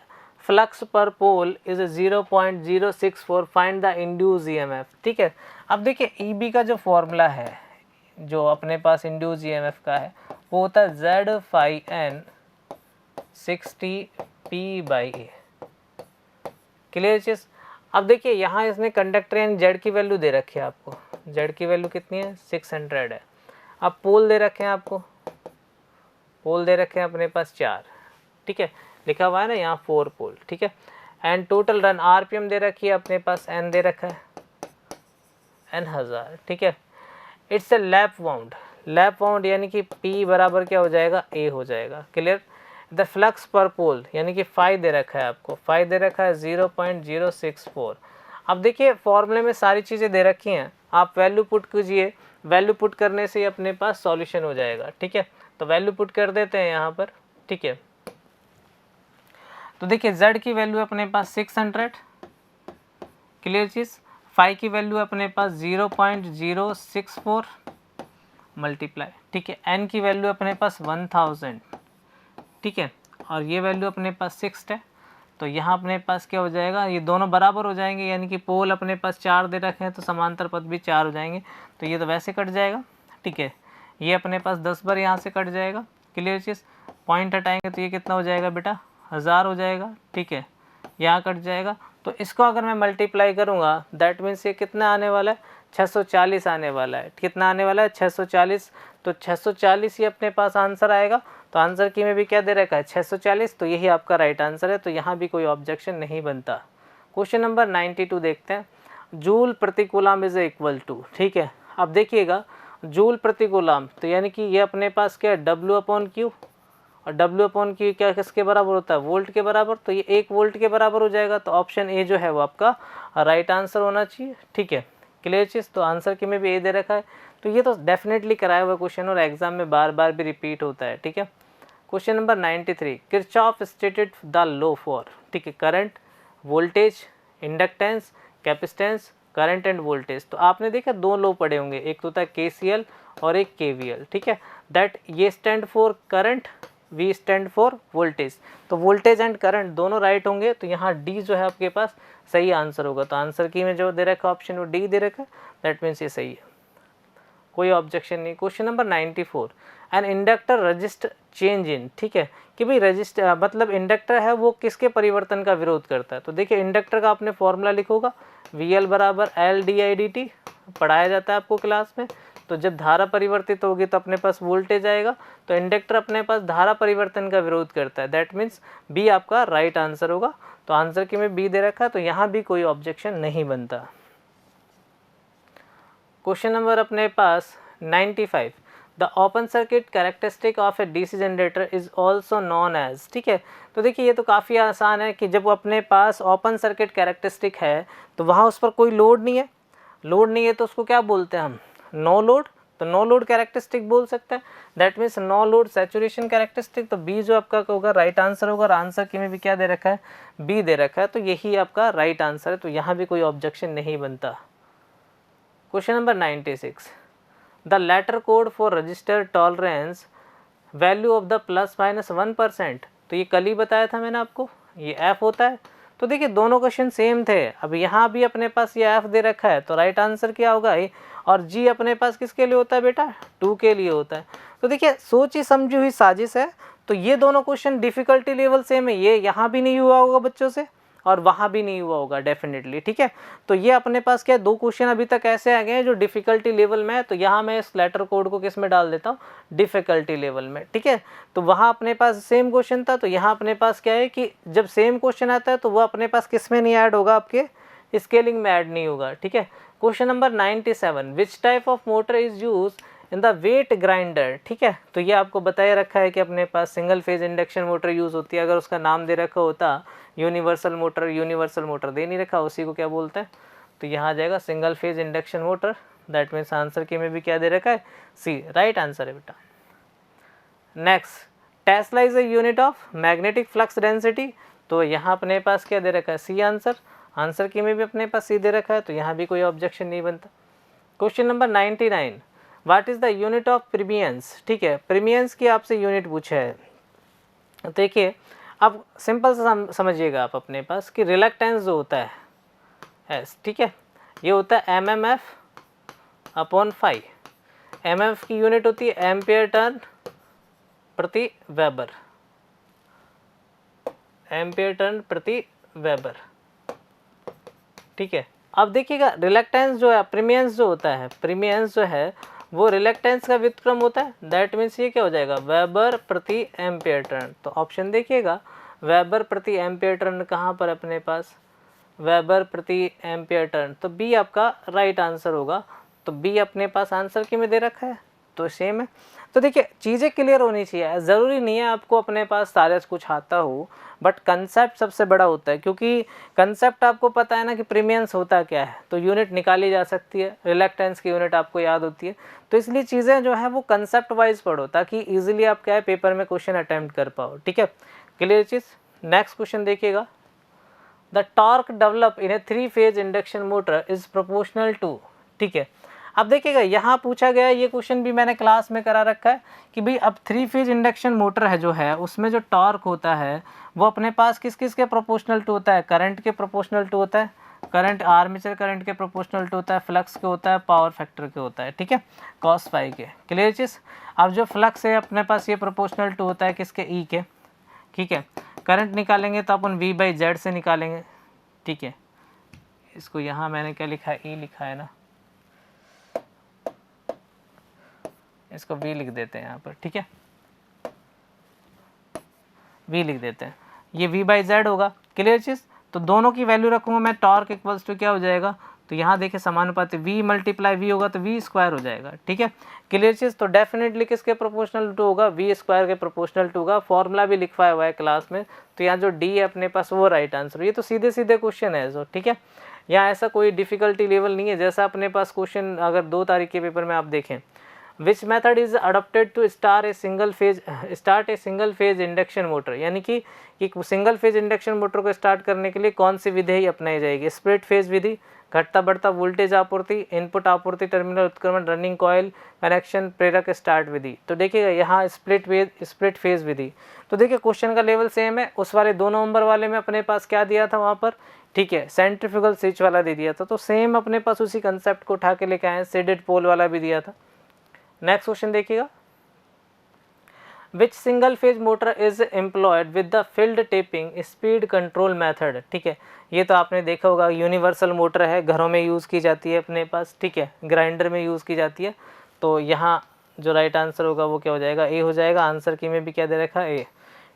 flux per pole is 0.064, find the induce EMF, ठीक है। अब देखिए EB का जो फॉर्मूला है, जो अपने पास इंड्यूस EMF का है, वो होता है Z phi N 60P/A। Clear चीज़। अब देखिए यहाँ इसने कंडक्टर यानी Z की वैल्यू दे रखी है आपको, Z की वैल्यू कितनी है, 600 है। अब पोल दे रखे हैं आपको, पोल दे रखे हैं अपने पास 4, ठीक है, लिखा हुआ है ना यहाँ 4 पोल, ठीक है। एंड टोटल रन RPM दे रखी है अपने पास, N दे रखा है N1000, ठीक है। It's A lap wound, lap wound यानी कि P बराबर क्या हो जाएगा, A हो जाएगा। क्लियर। द फ्लक्स पर पोल यानी कि फाई दे रखा है आपको, फाई दे रखा है 0.064। अब देखिए फॉर्मूले में सारी चीज़ें दे रखी हैं, आप वैल्यू पुट कीजिए, वैल्यू पुट करने से ही अपने पास सॉल्यूशन हो जाएगा, ठीक है। तो वैल्यू पुट कर देते हैं यहाँ पर, ठीक है। तो देखिए Z की वैल्यू अपने पास 600, क्लियर चीज़, फाई की वैल्यू अपने पास 0.064 मल्टीप्लाई, ठीक है। एन की वैल्यू अपने पास 1000, ठीक है, और ये वैल्यू अपने पास 6 है। तो यहाँ अपने पास क्या हो जाएगा, ये दोनों बराबर हो जाएंगे, यानी कि पोल अपने पास 4 दे रखे हैं तो समांतर पद भी 4 हो जाएंगे। तो ये तो वैसे कट जाएगा, ठीक है। ये अपने पास 10 बार यहाँ से कट जाएगा, क्लियर चीज़। पॉइंट हटाएंगे तो ये कितना हो जाएगा बेटा, 1000 हो जाएगा, ठीक है। यहाँ कट जाएगा, तो इसको अगर मैं मल्टीप्लाई करूँगा दैट मीन्स ये कितना आने वाला है, 640 आने वाला है। कितना आने वाला है, 640। तो 640 ही अपने पास आंसर आएगा। तो आंसर की में भी क्या दे रखा है, 640, तो यही आपका राइट आंसर है। तो यहाँ भी कोई ऑब्जेक्शन नहीं बनता। क्वेश्चन नंबर 92 देखते हैं। जूल प्रति कूलम इज इक्वल टू, ठीक है। अब देखिएगा जूल प्रति कूलम, तो यानी कि ये अपने पास क्या है, W/Q, और W/Q क्या किसके बराबर होता है, वोल्ट के बराबर। तो ये 1 वोल्ट के बराबर हो जाएगा। तो ऑप्शन ए जो है वो आपका राइट आंसर होना चाहिए, ठीक है, क्लियर चीज़। तो आंसर की में भी ए दे रखा है। तो ये तो डेफिनेटली कराया हुआ क्वेश्चन और एग्जाम में बार बार भी रिपीट होता है, ठीक है। Question number 93, Kirchhoff stated the law for, ठीक है, current, voltage, inductance, capacitance, current end voltage. तो आपने देखा 2 लॉ पढ़े होंगे, एक तो था KCL और एक KVL, ठीक है। दैट ये stand for current, V stand for voltage. तो वोल्टेज एंड करंट दोनों राइट होंगे। तो यहाँ डी जो है आपके पास सही आंसर होगा। तो आंसर की में जो दे रखा है ऑप्शन वो डी दे रखा है, दैट मीन्स ये सही है, कोई ऑब्जेक्शन नहीं। Question number 94, an inductor register change in, ठीक है, कि भाई रजिस्टर मतलब इंडक्टर है वो किसके परिवर्तन का विरोध करता है। तो देखिए इंडक्टर का आपने फॉर्मूला लिखोगा, VL बराबर LdIdt, पढ़ाया जाता है आपको क्लास में। तो जब धारा परिवर्तित होगी तो अपने पास वोल्टेज आएगा। तो इंडक्टर अपने पास धारा परिवर्तन का विरोध करता है, दैट मीन्स बी आपका राइट आंसर होगा। तो आंसर की में बी दे रखा है, तो यहाँ भी कोई ऑब्जेक्शन नहीं बनता। क्वेश्चन नंबर अपने पास 95, the open circuit characteristic of a DC generator is also known as, ठीक है। तो देखिए ये तो काफ़ी आसान है कि जब अपने पास ओपन सर्किट कैरेक्टरिस्टिक है तो वहाँ उस पर कोई लोड नहीं है, लोड नहीं है तो उसको क्या बोलते हैं हम, नो लोड। तो नो लोड कैरेक्टरिस्टिक बोल सकते हैं, that means no load saturation characteristic. तो बी जो आपका होगा राइट आंसर होगा। और आंसर की में भी क्या दे रखा है, बी दे रखा है। तो यही आपका राइट आंसर है। तो यहाँ भी कोई ऑब्जेक्शन नहीं बनता। Question number 96, the letter code for resistor tolerance value of the ±1%। तो ये कल ही बताया था मैंने आपको, ये F होता है। तो देखिए दोनों क्वेश्चन सेम थे। अब यहाँ भी अपने पास ये F दे रखा है, तो राइट आंसर क्या होगा ये। और G अपने पास किसके लिए होता है बेटा, 2 के लिए होता है। तो देखिए सोची समझी हुई साजिश है। तो ये दोनों क्वेश्चन डिफिकल्टी लेवल सेम है, ये यहाँ भी नहीं हुआ होगा बच्चों से और वहाँ भी नहीं हुआ होगा डेफिनेटली, ठीक है। तो ये अपने पास क्या 2 क्वेश्चन अभी तक ऐसे आ गए हैं जो डिफिकल्टी लेवल में है। तो यहाँ मैं इस लेटर कोड को किस में डाल देता हूँ, डिफिकल्टी लेवल में, ठीक है। तो वहाँ अपने पास सेम क्वेश्चन था। तो यहाँ अपने पास क्या है कि जब सेम क्वेश्चन आता है तो वो अपने पास किस में नहीं ऐड होगा, आपके स्केलिंग में ऐड नहीं होगा, ठीक है। Question number 97, which type of motor is use in the wet grinder, ठीक है। तो ये आपको बताया रखा है कि अपने पास single phase induction motor use होती है। अगर उसका नाम दे रखा होता यूनिवर्सल मोटर दे नहीं रखा, उसी को क्या बोलते हैं। तो यहाँ आ जाएगा single phase induction motor, that means answer की में भी क्या दे रखा है, सी राइट आंसर है बेटा। Next, Tesla is a unit of magnetic flux density. तो यहाँ अपने पास क्या दे रखा है, सी आंसर। आंसर की में भी अपने पास सी दे रखा है। तो यहाँ भी कोई ऑब्जेक्शन नहीं बनता। Question number 99, what is the unit of permeance, ठीक है। प्रीमियंस की आपसे यूनिट पूछा है। देखिए अब सिंपल से समझिएगा आप अपने पास कि रिलक्टेंस जो होता है एस, ठीक है, ये होता है mmf/φ। mmf की यूनिट होती है एम्पियर टर्न प्रति वेबर, एम्पियर टर्न प्रति वेबर, ठीक है। अब देखिएगा रिलक्टेंस जो है, प्रीमियंस जो होता है, प्रीमियंस जो है वो रिलक्टेंस का व्युत्क्रम होता है, दैट मीन्स ये क्या हो जाएगा, वेबर प्रति एम्पियर टर्न। तो ऑप्शन देखिएगा वेबर प्रति एम्पियर टर्न कहाँ पर अपने पास, वेबर प्रति एम्पियर टर्न। तो बी आपका राइट आंसर होगा। तो बी अपने पास आंसर की में दे रखा है, तो सेम है। तो देखिए चीज़ें क्लियर होनी चाहिए, ज़रूरी नहीं है आपको अपने पास सारे कुछ आता हो, बट कंसेप्ट सबसे बड़ा होता है। क्योंकि कंसेप्ट आपको पता है ना कि प्रीमियंस होता क्या है, तो यूनिट निकाली जा सकती है, रिलक्टेंस की यूनिट आपको याद होती है। तो इसलिए चीज़ें जो है वो कंसेप्ट वाइज पढ़ो ताकि ईजिली आप क्या है पेपर में क्वेश्चन अटैम्प्ट कर पाओ, ठीक है, क्लियर चीज़। नेक्स्ट क्वेश्चन देखिएगा, the torque develop in a 3 phase induction motor is proportional to, ठीक है। अब देखिएगा यहाँ पूछा गया है, ये क्वेश्चन भी मैंने क्लास में करा रखा है कि भाई अब 3 फेज इंडक्शन मोटर है जो है उसमें जो टॉर्क होता है वो अपने पास किस किस के प्रोपोर्शनल टू होता है, करंट के प्रोपोर्शनल टू होता है, करंट आर्मेचर करंट के प्रोपोर्शनल टू होता है, फ्लक्स के होता है, पावर फैक्टर के होता है, ठीक है, कॉस फाई के। क्लियर चीज़। अब जो फ्लक्स है अपने पास ये प्रोपोर्शनल टू होता है किसके, ई के, ठीक है। करंट निकालेंगे तो अपन V/Z से निकालेंगे, ठीक है। इसको यहाँ मैंने क्या लिखा है, ई लिखा है ना, इसको V लिख देते हैं यहाँ पर, ठीक है, V लिख देते हैं, ये V/Z होगा। क्लियर चीज़। तो दोनों की वैल्यू रखूँगा मैं, टॉर्क इक्वल्स टू क्या हो जाएगा, तो यहाँ देखिए समानुपाती V × V होगा तो V² हो जाएगा, ठीक है। क्लियर चीज़। तो डेफिनेटली किसके प्रोपोर्शनल टू होगा, V² के प्रोपोर्शनल टू होगा। फॉर्मूला भी लिखवाया हुआ है क्लास में, तो यहाँ जो D है अपने पास वो राइट आंसर। ये तो सीधे सीधे क्वेश्चन है जो, ठीक है, यहाँ ऐसा कोई डिफिकल्टी लेवल नहीं है। जैसा अपने पास क्वेश्चन अगर 2 तारीख के पेपर में आप देखें, which method is adopted to start a single phase induction motor, यानी कि सिंगल फेज इंडक्शन मोटर को स्टार्ट करने के लिए कौन सी विधि अपनाई जाएगी, स्प्लिट फेज विधि, घटता बढ़ता वोल्टेज आपूर्ति, इनपुट आपूर्ति, टर्मिनल उत्क्रमण, रनिंग कॉयल कनेक्शन, प्रेरक स्टार्ट विधि। तो देखिएगा यहाँ स्प्लिट फेज विधि। तो देखिए क्वेश्चन का लेवल सेम है, उस वाले 2 नवंबर वाले में अपने पास क्या दिया था वहाँ पर, ठीक है, सेंट्रीफ्यूगल स्विच वाला दे दिया था, तो सेम अपने पास उसी कंसेप्ट को उठा के लेके आए, शेडेड पोल वाला भी दिया था। नेक्स्ट क्वेश्चन देखिएगा, which single phase motor is employed with the field tapping speed control method, ठीक है। ये तो आपने देखा होगा, यूनिवर्सल मोटर है, घरों में यूज़ की जाती है अपने पास, ठीक है, ग्राइंडर में यूज़ की जाती है। तो यहाँ जो राइट आंसर होगा वो क्या हो जाएगा, ए हो जाएगा। आंसर की में भी क्या दे रखा है, ए,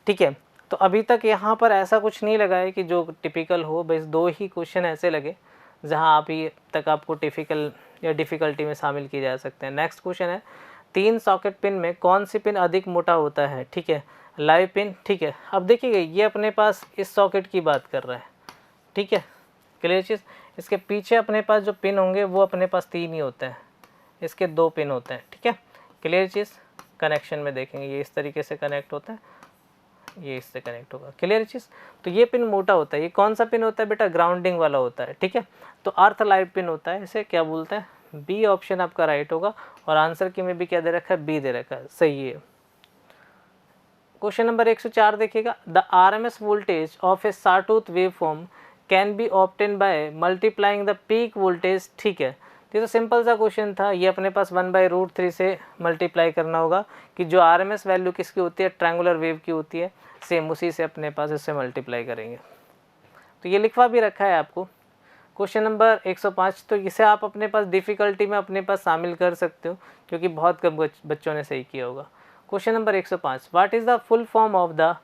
ठीक है। तो अभी तक यहाँ पर ऐसा कुछ नहीं लगा है कि जो टिपिकल हो, बस 2 ही क्वेश्चन ऐसे लगे जहाँ अभी तक आपको टिपिकल या डिफ़िकल्टी में शामिल किए जा सकते हैं। नेक्स्ट क्वेश्चन है, 3 सॉकेट पिन में कौन सी पिन अधिक मोटा होता है, ठीक है, लाइव पिन, ठीक है। अब देखिए ये अपने पास इस सॉकेट की बात कर रहा है, ठीक है। क्लियर चीज़। इसके पीछे अपने पास जो पिन होंगे वो अपने पास 3 ही होते हैं, इसके 2 पिन होते हैं, ठीक है। क्लियर चीज़। कनेक्शन में देखेंगे ये इस तरीके से कनेक्ट होता है, ये इससे कनेक्ट होगा। क्लियर चीज़। तो ये पिन मोटा होता है। ये कौन सा पिन होता है बेटा, ग्राउंडिंग वाला होता है, ठीक है। तो अर्थ लाइव पिन होता है, इसे क्या बोलते हैं, बी ऑप्शन आपका राइट होगा। और आंसर की में भी क्या दे रखा है, बी दे रखा है, सही है। क्वेश्चन नंबर 104 देखिएगा, the RMS voltage of A sawtooth wave form can be obtain by multiplying the peak voltage, ठीक है। ये तो सिंपल सा क्वेश्चन था, ये अपने पास 1/√3 से मल्टीप्लाई करना होगा कि जो RMS वैल्यू किसकी होती है, ट्रायंगुलर वेव की होती है, सेम उसी से अपने पास इससे मल्टीप्लाई करेंगे। तो ये लिखवा भी रखा है आपको। क्वेश्चन नंबर 105, तो इसे आप अपने पास डिफ़िकल्टी में अपने पास शामिल कर सकते हो क्योंकि बहुत कम बच्चों ने सही किया होगा। Question number 105, what is the full form of the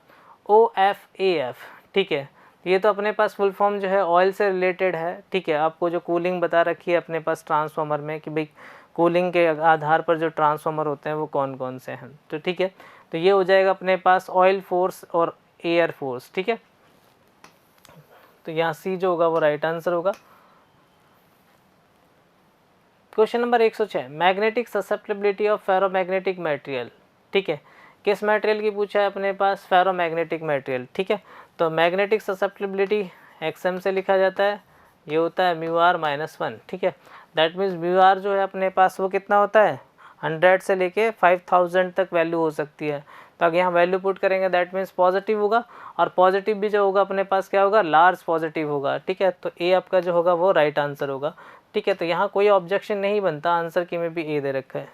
OFAF, ठीक है। ये तो अपने पास फुल फॉर्म जो है ऑयल से रिलेटेड है, ठीक है। आपको जो कूलिंग बता रखी है अपने पास ट्रांसफार्मर में कि भाई कूलिंग के आधार पर जो ट्रांसफार्मर होते हैं वो कौन कौन से हैं, तो ठीक है। तो ये हो जाएगा अपने पास ऑयल फोर्स और एयर फोर्स, ठीक है। तो यहाँ सी जो होगा वो राइट आंसर होगा। Question number 106, magnetic susceptibility of ferromagnetic material, ठीक है। किस मटेरियल की पूछा है अपने पास, फेरोमैग्नेटिक मटेरियल, ठीक है। तो मैग्नेटिक ससेप्टिबिलिटी XM से लिखा जाता है, ये होता है μr-1, ठीक है। दैट मीन्स μr जो है अपने पास वो कितना होता है, 100 से लेके 5000 तक वैल्यू हो सकती है। तो अगर यहाँ वैल्यू पुट करेंगे दैट मीन्स पॉजिटिव होगा, और पॉजिटिव भी जो होगा अपने पास क्या होगा, लार्ज पॉजिटिव होगा, ठीक है। तो ए आपका जो होगा वो राइट आंसर होगा, ठीक है। तो यहाँ कोई ऑब्जेक्शन नहीं बनता, आंसर की में भी ए दे रखा है।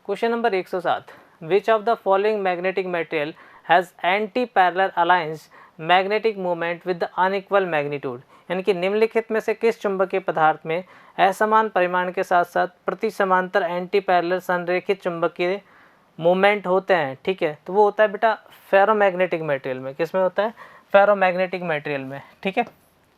Question number 107, which of the following magnetic material has anti parallel aligns magnetic moment with the unequal magnitude, यानी कि निम्नलिखित में से किस चुंबकीय पदार्थ में असमान परिमाण के साथ साथ प्रति समांतर एंटी पैरेलल संरेखित चुंबकीय मोमेंट होते हैं, ठीक है। तो वो होता है बेटा फेरोमैग्नेटिक मटेरियल में। किस में होता है, फेरोमैग्नेटिक मटेरियल में, ठीक है।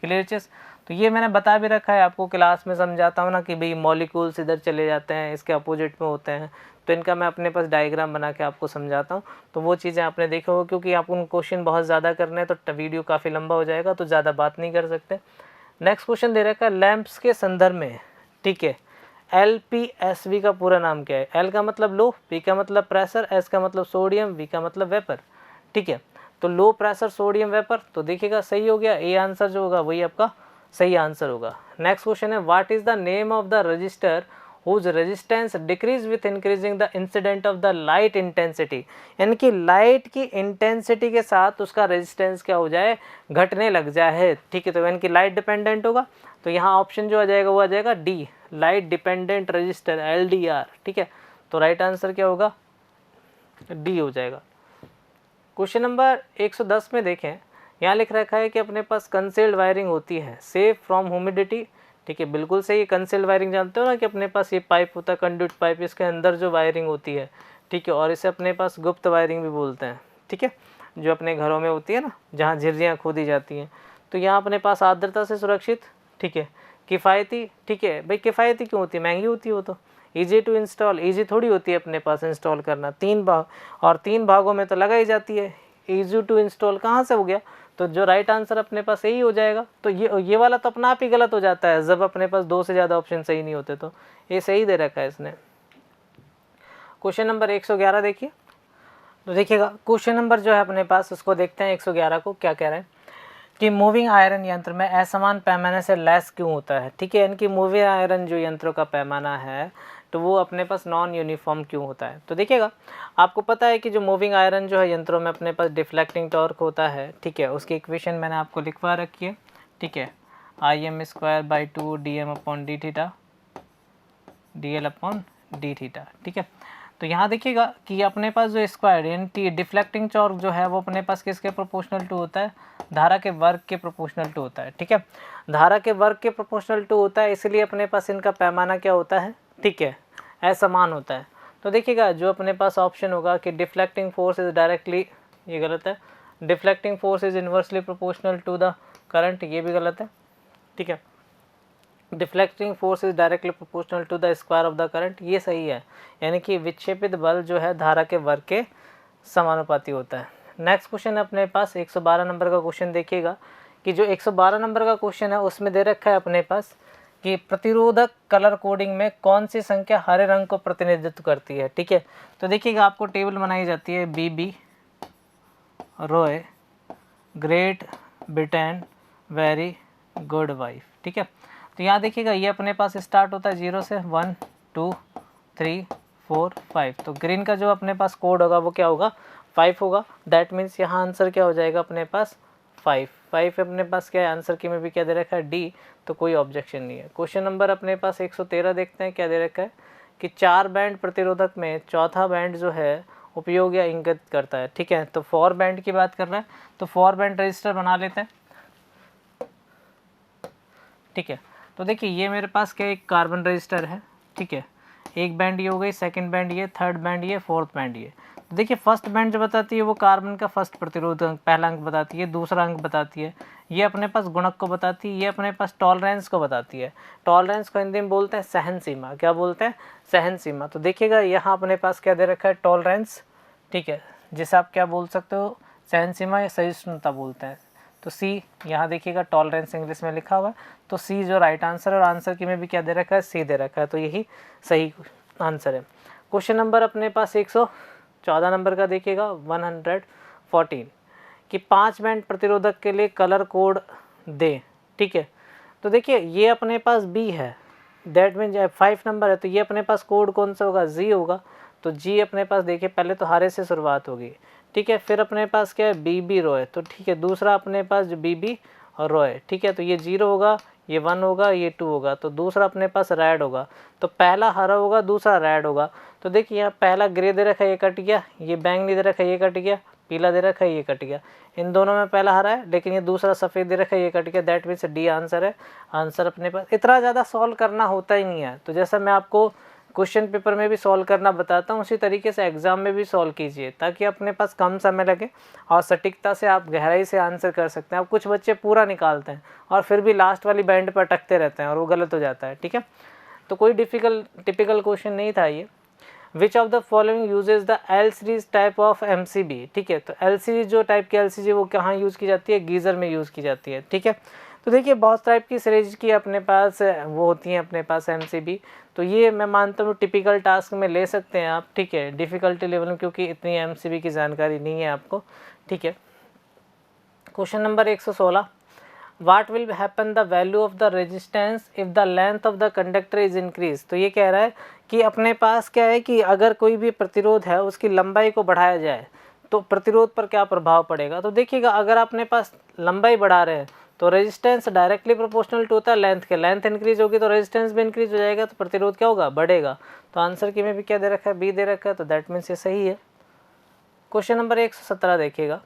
क्लियर चीज़। तो ये मैंने बता भी रखा है आपको, क्लास में समझाता हूँ ना कि भाई मॉलिक्यूल्स इधर चले जाते हैं, इसके अपोजिट में होते हैं, तो इनका मैं अपने पास डायग्राम बना के आपको समझाता हूँ। तो वो चीज़ें आपने देखा होगा, क्योंकि आप उन क्वेश्चन बहुत ज़्यादा करने हैं तो वीडियो काफ़ी लंबा हो जाएगा, तो ज़्यादा बात नहीं कर सकते। नेक्स्ट क्वेश्चन दे रखा है, लैंप्स के संदर्भ में, ठीक है, LPSV का पूरा नाम क्या है। L का मतलब लो, P का मतलब प्रेशर, S का मतलब सोडियम, V का मतलब वेपर, ठीक है। तो लो प्रेशर सोडियम वेपर, तो देखिएगा सही हो गया, ए आंसर जो होगा वही आपका सही आंसर होगा। नेक्स्ट क्वेश्चन है what is the name of the register whose resistance decrease with increasing the incident of the light intensity, यानी कि लाइट की इंटेंसिटी के साथ उसका रेजिस्टेंस क्या हो जाए, घटने लग जाए। ठीक है, तो यानी कि लाइट डिपेंडेंट होगा, तो यहाँ ऑप्शन जो आ जाएगा वो आ जाएगा D, light dependent register LDR। ठीक है, तो राइट आंसर क्या होगा, डी हो जाएगा। क्वेश्चन नंबर 110 में देखें, यहाँ लिख रखा है कि अपने पास कंसील्ड वायरिंग होती है सेफ फ्रॉम ह्यूमिडिटी। ठीक है, बिल्कुल सही। कंसील्ड वायरिंग जानते हो ना कि अपने पास ये पाइप होता है, कंडक्ट पाइप, इसके अंदर जो वायरिंग होती है। ठीक है, और इसे अपने पास गुप्त वायरिंग भी बोलते हैं। ठीक है, जो अपने घरों में होती है ना, जहाँ झिर्रियाँ खोदी जाती हैं। तो यहाँ अपने पास आर्द्रता से सुरक्षित, ठीक है, किफ़ायती। ठीक है भाई, किफ़ायती क्यों होती है, महंगी होती है वो तो। ईजी टू इंस्टॉल, ईजी थोड़ी होती है अपने पास इंस्टॉल करना, 3 भाग, और 3 भागों में तो लगाई जाती है। ईजी टू इंस्टॉल कहाँ से हो गया, तो जो राइट आंसर अपने पास यही हो जाएगा। तो ये वाला तो अपना आप ही गलत हो जाता है जब अपने पास 2 से ज़्यादा ऑप्शन सही नहीं होते, तो ये सही दे रखा है इसने। क्वेश्चन नंबर 111 देखिए, तो देखिएगा क्वेश्चन नंबर जो है अपने पास उसको देखते हैं 111 को क्या कह रहे हैं कि मूविंग आयरन यंत्र में असमान पैमाने से लेस क्यों होता है। ठीक है, यानी कि मूविंग आयरन जो यंत्रों का पैमाना है तो वो अपने पास नॉन यूनिफॉर्म क्यों होता है। तो देखिएगा आपको पता है कि जो मूविंग आयरन जो है यंत्रों में अपने पास डिफ्लेक्टिंग टॉर्क होता है। ठीक है, उसकी इक्वेशन मैंने आपको लिखवा रखी है। ठीक है, Im²/2 dm/d theta dl/d theta. ठीक है, तो यहाँ देखिएगा कि अपने पास जो स्क्वायर यानी डिफ्लेक्टिंग टॉर्क जो है वो अपने पास किसके प्रोपोर्शनल टू होता है, धारा के वर्ग के प्रोपोर्शनल टू होता है। ठीक है, धारा के वर्ग के प्रोपोर्शनल टू होता है, इसलिए अपने पास इनका पैमाना क्या होता है, ठीक है, असमान होता है। तो देखिएगा जो अपने पास ऑप्शन होगा कि डिफ्लेक्टिंग फोर्स इज डायरेक्टली, ये गलत है, deflecting force is inversely proportional to the current, ये भी गलत है। ठीक है, deflecting force is directly proportional to the square of the current, ये सही है, यानी कि विक्षेपित बल जो है धारा के वर्ग के समानुपाती होता है। नेक्स्ट क्वेश्चन है अपने पास 112 नंबर का क्वेश्चन देखिएगा कि जो 112 नंबर का क्वेश्चन है उसमें दे रखा है अपने पास कि प्रतिरोधक कलर कोडिंग में कौन सी संख्या हरे रंग को प्रतिनिधित्व करती है। ठीक है, तो देखिएगा आपको टेबल बनाई जाती है BB Roy great Britain very good wife. ठीक है, तो यहाँ देखिएगा ये अपने पास स्टार्ट होता है 0 से 1 2 3 4 5, तो ग्रीन का जो अपने पास कोड होगा वो क्या होगा, 5 होगा। दैट मीन्स यहाँ आंसर क्या हो जाएगा अपने पास 5 अपने पास क्या है, आंसर की में भी क्या दे रखा है D, तो कोई ऑब्जेक्शन नहीं है। क्वेश्चन नंबर अपने पास 113 देखते हैं, क्या दे रखा है कि 4 बैंड प्रतिरोधक में चौथा बैंड जो है उपयोग या इंगित करता है। ठीक है, तो 4 बैंड की बात कर रहा है, तो 4 बैंड रजिस्टर बना लेते हैं। ठीक है, तो देखिए ये मेरे पास क्या एक कार्बन रजिस्टर है। ठीक है, एक बैंड ये हो गई, सेकंड बैंड ये, थर्ड बैंड ये, फोर्थ बैंड ये। तो देखिए फर्स्ट बैंड जो बताती है वो कार्बन का फर्स्ट प्रतिरोध अंक, पहला अंक बताती है, दूसरा अंक बताती है, ये अपने पास गुणक को बताती है, ये अपने पास टॉलरेंस को बताती है। टॉलरेंस को हिंदी में बोलते हैं सहन सीमा, क्या बोलते हैं, सहन सीमा। तो देखिएगा यहाँ अपने पास क्या दे रखा है, टॉलरेंस। ठीक है, जिसे आप क्या बोल सकते हो, सहन सीमा या सहिष्णुता बोलते हैं। तो सी यहाँ देखिएगा टॉलरेंस इंग्लिश में लिखा हुआ है, तो सी जो राइट आंसर है, और आंसर की में भी क्या दे रखा है, सी दे रखा है, तो यही सही आंसर है। क्वेश्चन नंबर अपने पास 114 नंबर का देखिएगा 114 कि 5 बैंड प्रतिरोधक के लिए कलर कोड दे। ठीक है, तो देखिए ये अपने पास B है, दैट मीन 5 नंबर है, तो ये अपने पास कोड कौन सा होगा, G होगा। तो G अपने पास देखिए पहले तो हरे से शुरुआत होगी। ठीक है, फिर अपने पास क्या है BB रॉय, तो ठीक है दूसरा अपने पास जो BB और रॉय। ठीक है, तो ये 0 होगा, ये 1 होगा, ये 2 होगा, तो दूसरा अपने पास रेड होगा। तो पहला हरा होगा, दूसरा रेड होगा। तो देखिए यहाँ पहला ग्रे दे रखा है, ये कट गया, ये बैंगनी दे रखा है, ये कट गया, पीला दे रखा है, ये कट गया। इन दोनों में पहला हरा है, लेकिन ये दूसरा सफ़ेद दे रखा है, ये कट गया। दैट मीन्स D आंसर है। आंसर अपने पास इतना ज़्यादा सॉल्व करना होता ही नहीं है। तो जैसा मैं आपको क्वेश्चन पेपर में भी सॉल्व करना बताता हूँ, उसी तरीके से एग्जाम में भी सॉल्व कीजिए, ताकि अपने पास कम समय लगे और सटीकता से आप गहराई से आंसर कर सकते हैं। अब कुछ बच्चे पूरा निकालते हैं और फिर भी लास्ट वाली बैंड पर अटकते रहते हैं और वो गलत हो जाता है। ठीक है, तो कोई टिपिकल क्वेश्चन नहीं था ये। विच of the following uses the L series type of MCB। ठीक है, तो L सीरीज जो टाइप की LCG वो कहाँ यूज़ की जाती है, गीज़र में यूज़ की जाती है। ठीक है, तो देखिए बहुत टाइप की सीरीज की अपने पास वो होती हैं अपने पास MCB, तो ये मैं मानता हूँ टिपिकल टास्क में ले सकते हैं आप। ठीक है, डिफ़िकल्टी लेवल में, क्योंकि इतनी MCB की जानकारी नहीं है आपको। ठीक है, question number 116, what will happen the value of the resistance if the length of the conductor is increase. तो ये कह रहा है कि अपने पास क्या है कि अगर कोई भी प्रतिरोध है उसकी लंबाई को बढ़ाया जाए तो प्रतिरोध पर क्या प्रभाव पड़ेगा। तो देखिएगा, अगर अपने पास लंबाई बढ़ा रहे हैं तो रेजिस्टेंस डायरेक्टली प्रोपोर्शनल टू होता है लेंथ के, लेंथ इंक्रीज होगी तो रेजिस्टेंस भी इंक्रीज हो जाएगा, तो प्रतिरोध क्या होगा, बढ़ेगा। तो आंसर की में भी क्या दे रखा है, बी दे रखा है, तो दैट मीन्स ये सही है। क्वेश्चन नंबर 117 देखिएगा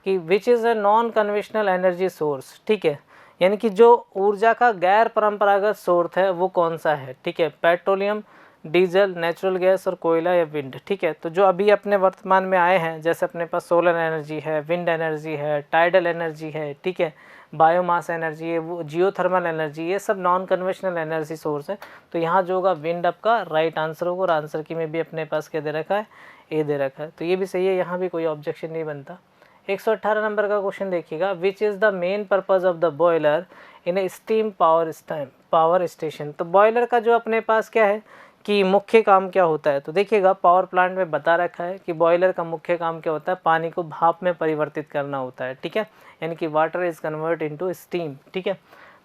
कि which is a non conventional energy source. ठीक है, यानी कि जो ऊर्जा का गैर परंपरागत स्रोत है वो कौन सा है। ठीक है, पेट्रोलियम, डीजल, नेचुरल गैस और कोयला या विंड। ठीक है, तो जो अभी अपने वर्तमान में आए हैं, जैसे अपने पास सोलर एनर्जी है, विंड एनर्जी है, टाइडल एनर्जी है, ठीक है, बायोमास एनर्जी है, वो जियोथर्मल एनर्जी, ये सब नॉन कन्वेंशनल एनर्जी सोर्स है। तो यहाँ जो होगा विंड आपका राइट आंसर होगा, और आंसर की में भी अपने पास क्या दे रखा है, ए दे रखा है, तो ये भी सही है, यहाँ भी कोई ऑब्जेक्शन नहीं बनता। 118 नंबर का क्वेश्चन देखिएगा, which is the main purpose of the boiler in A steam power station. तो बॉयलर का जो अपने पास क्या है कि मुख्य काम क्या होता है। तो देखिएगा, पावर प्लांट में बता रखा है कि बॉयलर का मुख्य काम क्या होता है, पानी को भाप में परिवर्तित करना होता है। ठीक है, यानी कि water is convert into steam. ठीक है,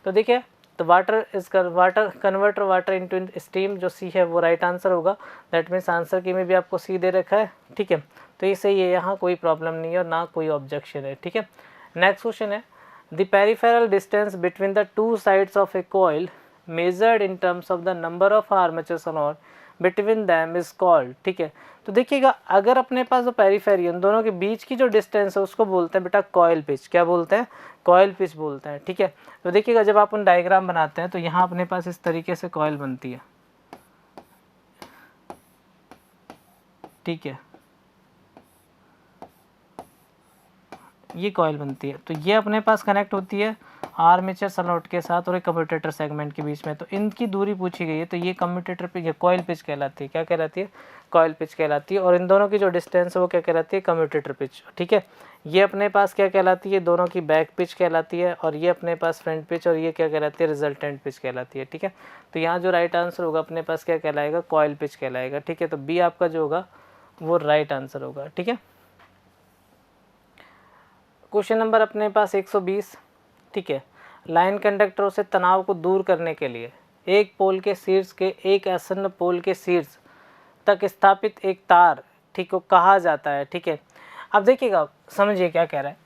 तो देखिए, तो वाटर इनटू स्टीम, जो सी है वो राइट आंसर होगा। दैट मीन्स आंसर की में भी आपको सी दे रखा है। ठीक है, तो ये सही है, यहाँ कोई प्रॉब्लम नहीं है और ना कोई ऑब्जेक्शन है। ठीक है, नेक्स्ट क्वेश्चन है, the peripheral distance between the two sides of A coil measured in terms of the number of armature Sanor between them is called. ठीक है, तो देखिएगा, अगर अपने पास जो पेरिफेरी उन दोनों के बीच की जो डिस्टेंस है उसको बोलते हैं बेटा कॉइल पिच। क्या बोलते हैं, कॉइल पिच बोलते हैं। ठीक है, तो देखिएगा, जब आप उन डायग्राम बनाते हैं तो यहाँ अपने पास इस तरीके से कॉइल बनती है। ठीक है, ये कॉइल बनती है, तो ये अपने पास कनेक्ट होती है आर्मेचर स्लॉट के साथ और एक कम्यूटेटर सेगमेंट के बीच में। तो इनकी दूरी पूछी गई है, तो ये कम्यूटेटर पे ये कॉइल पिच कहलाती है। क्या कहलाती है, कॉइल पिच कहलाती है। और इन दोनों की जो डिस्टेंस है वो क्या कहलाती है, कम्यूटेटर पिच। ठीक है, ये अपने पास क्या कहलाती है, दोनों की बैक पिच कहलाती है, और ये अपने पास फ्रंट पिच, और ये क्या कहलाती है, रिजल्टेंट पिच कहलाती है। ठीक है, तो यहाँ जो राइट आंसर होगा अपने पास क्या कहलाएगा, कॉइल पिच कहलाएगा। ठीक है, तो बी आपका जो होगा वो राइट आंसर होगा। ठीक है, क्वेश्चन नंबर अपने पास 120। ठीक है, लाइन कंडक्टरों से तनाव को दूर करने के लिए एक पोल के शीर्ष के एक आसन्न पोल के शीर्ष तक स्थापित एक तार, ठीक को कहा जाता है। ठीक है, अब देखिएगा, समझिए क्या कह रहा है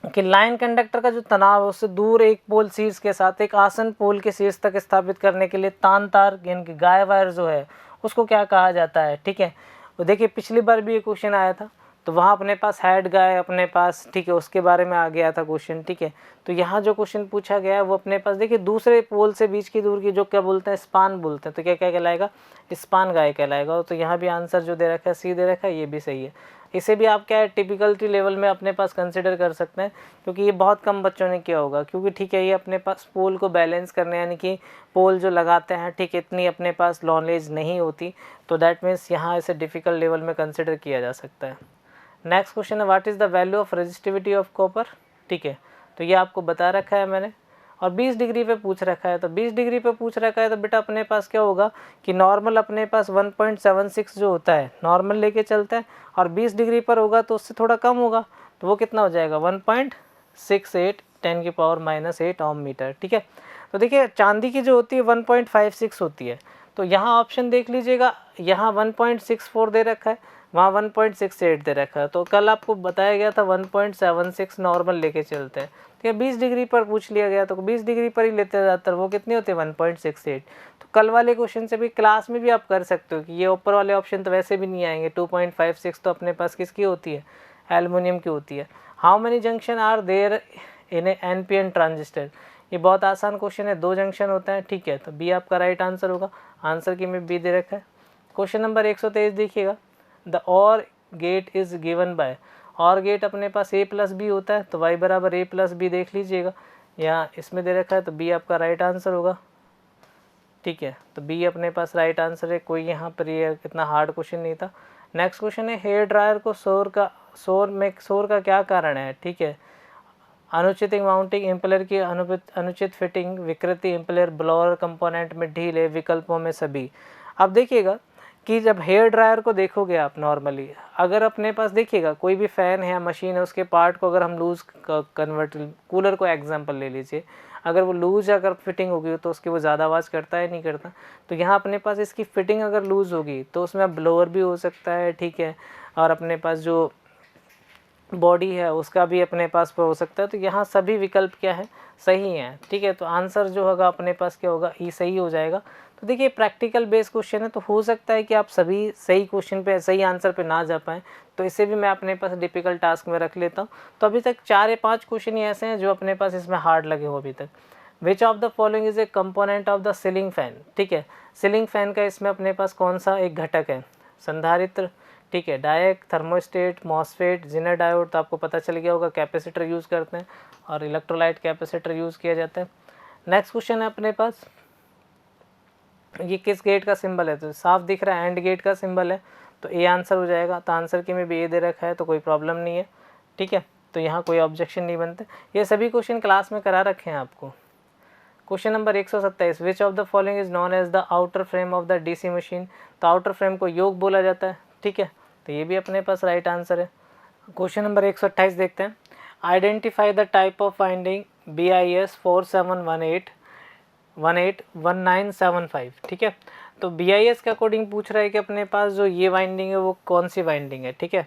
कि लाइन कंडक्टर का जो तनाव है उससे दूर एक पोल शीर्ष के साथ एक आसन्न पोल के शीर्ष तक स्थापित करने के लिए तान तार यानी कि गाय वायर जो है उसको क्या कहा जाता है। ठीक है, तो देखिए, पिछली बार भी ये क्वेश्चन आया था, तो वहाँ अपने पास हेड गाय अपने पास, ठीक है, उसके बारे में आ गया था क्वेश्चन। ठीक है, तो यहाँ जो क्वेश्चन पूछा गया है वो अपने पास देखिए दूसरे पोल से बीच की दूर की जो क्या बोलते हैं, स्पान बोलते हैं। तो क्या क्या कहलाएगा, स्पान गाय कहलाएगा। तो यहाँ भी आंसर जो दे रखा है सी दे रखा है, ये भी सही है। इसे भी आप क्या है, टिपिकलिटी लेवल में अपने पास कंसिडर कर सकते हैं, क्योंकि ये बहुत कम बच्चों ने किया होगा। क्योंकि ठीक है, ये अपने पास पोल को बैलेंस करने यानी कि पोल जो लगाते हैं, ठीक, इतनी अपने पास नॉलेज नहीं होती, तो दैट मीन्स यहाँ इसे डिफ़िकल्ट लेवल में कंसिडर किया जा सकता है। नेक्स्ट क्वेश्चन है, what is the value of resistivity of copper. ठीक है, तो ये आपको बता रखा है मैंने, और 20 डिग्री पे पूछ रखा है। तो 20 डिग्री पे पूछ रखा है तो बेटा अपने पास क्या होगा कि नॉर्मल अपने पास 1.76 जो होता है नॉर्मल लेके चलते हैं, और 20 डिग्री पर होगा तो उससे थोड़ा कम होगा, तो वो कितना हो जाएगा, 1.68 10⁻⁻8 ओम मीटर। ठीक है, तो देखिए, चांदी की जो होती है 1.56 होती है, तो यहाँ ऑप्शन देख लीजिएगा, यहाँ 1.64 दे रखा है, वहाँ 1.68 दे रखा है। तो कल आपको बताया गया था 1.76 नॉर्मल लेके चलते हैं। ठीक है, 20 डिग्री पर पूछ लिया गया तो 20 डिग्री पर ही लेते हैं ज़्यादातर, वो कितने होते हैं, 1.68। तो कल वाले क्वेश्चन से भी क्लास में भी आप कर सकते हो कि ये ऊपर वाले ऑप्शन तो वैसे भी नहीं आएंगे। 2.56 तो अपने पास किसकी होती है, एल्युमिनियम की होती है। How many junction are there in a NPN transistor. ये बहुत आसान क्वेश्चन है, 2 जंक्शन होता है। ठीक है, तो बी आपका राइट आंसर होगा। आंसर की में बी दे रखा है। क्वेश्चन नंबर 123 देखिएगा, द और गेट इज़ गिवन बाय। और गेट अपने पास a प्लस बी होता है, तो y बराबर a प्लस बी देख लीजिएगा, यहाँ इसमें दे रखा है, तो b आपका राइट आंसर होगा। ठीक है, तो b अपने पास राइट आंसर है, कोई यहाँ पर ये कितना हार्ड क्वेश्चन नहीं था। नेक्स्ट क्वेश्चन है, हेयर ड्रायर को शोर का क्या कारण है। ठीक है, अनुचित माउंटिंग, इम्पेलर की अनुचित फिटिंग, विकृति, इम्पेलर ब्लोअर कंपोनेंट में ढील है, विकल्पों में सभी। अब देखिएगा कि जब हेयर ड्रायर को देखोगे आप नॉर्मली, अगर अपने पास देखिएगा कोई भी फ़ैन है या मशीन है, उसके पार्ट को अगर हम लूज़ कन्वर्ट, कूलर को एग्जांपल ले लीजिए, अगर वो लूज़ अगर फिटिंग होगी तो उसकी वो ज़्यादा आवाज़ करता है नहीं करता। तो यहाँ अपने पास इसकी फिटिंग अगर लूज़ होगी तो उसमें ब्लोअर भी हो सकता है, ठीक है, और अपने पास जो बॉडी है उसका भी अपने पास हो सकता है। तो यहाँ सभी विकल्प क्या है, सही हैं, ठीक है। तो आंसर जो होगा अपने पास क्या होगा, ई सही हो जाएगा। तो देखिए प्रैक्टिकल बेस क्वेश्चन है, तो हो सकता है कि आप सभी सही क्वेश्चन पे, सही आंसर पे ना जा पाएँ, तो इसे भी मैं अपने पास डिफ़िकल्ट टास्क में रख लेता हूँ। तो अभी तक 4 या 5 क्वेश्चन ही ऐसे हैं जो अपने पास इसमें हार्ड लगे हो अभी तक। विच of the following is A component of the ceiling fan, ठीक है। सीलिंग फैन का इसमें अपने पास कौन सा एक घटक है, संधारित्र, ठीक है, डायक, थर्मोस्टेट, मॉसफेट, जेनर डायोड, तो आपको पता चल गया होगा कैपेसिटर यूज़ करते हैं और इलेक्ट्रोलाइट कैपेसिटर यूज़ किया जाता है। नेक्स्ट क्वेश्चन है अपने पास, ये किस गेट का सिंबल है, तो साफ दिख रहा है एंड गेट का सिंबल है, तो ए आंसर हो जाएगा। तो आंसर की में भी ए दे रखा है तो कोई प्रॉब्लम नहीं है, ठीक है, तो यहाँ कोई ऑब्जेक्शन नहीं बनते। ये सभी क्वेश्चन क्लास में करा रखे हैं आपको। Question number 127, which of the following is known as the outer frame of the DC machine, तो आउटर फ्रेम को योक बोला जाता है, ठीक है, तो ये भी अपने पास राइट आंसर है। क्वेश्चन नंबर 128 देखते हैं, identify the type of winding BIS 47181975, ठीक है। तो BIS के अकॉर्डिंग पूछ रहा है कि अपने पास जो ये वाइंडिंग है वो कौन सी वाइंडिंग है, ठीक है।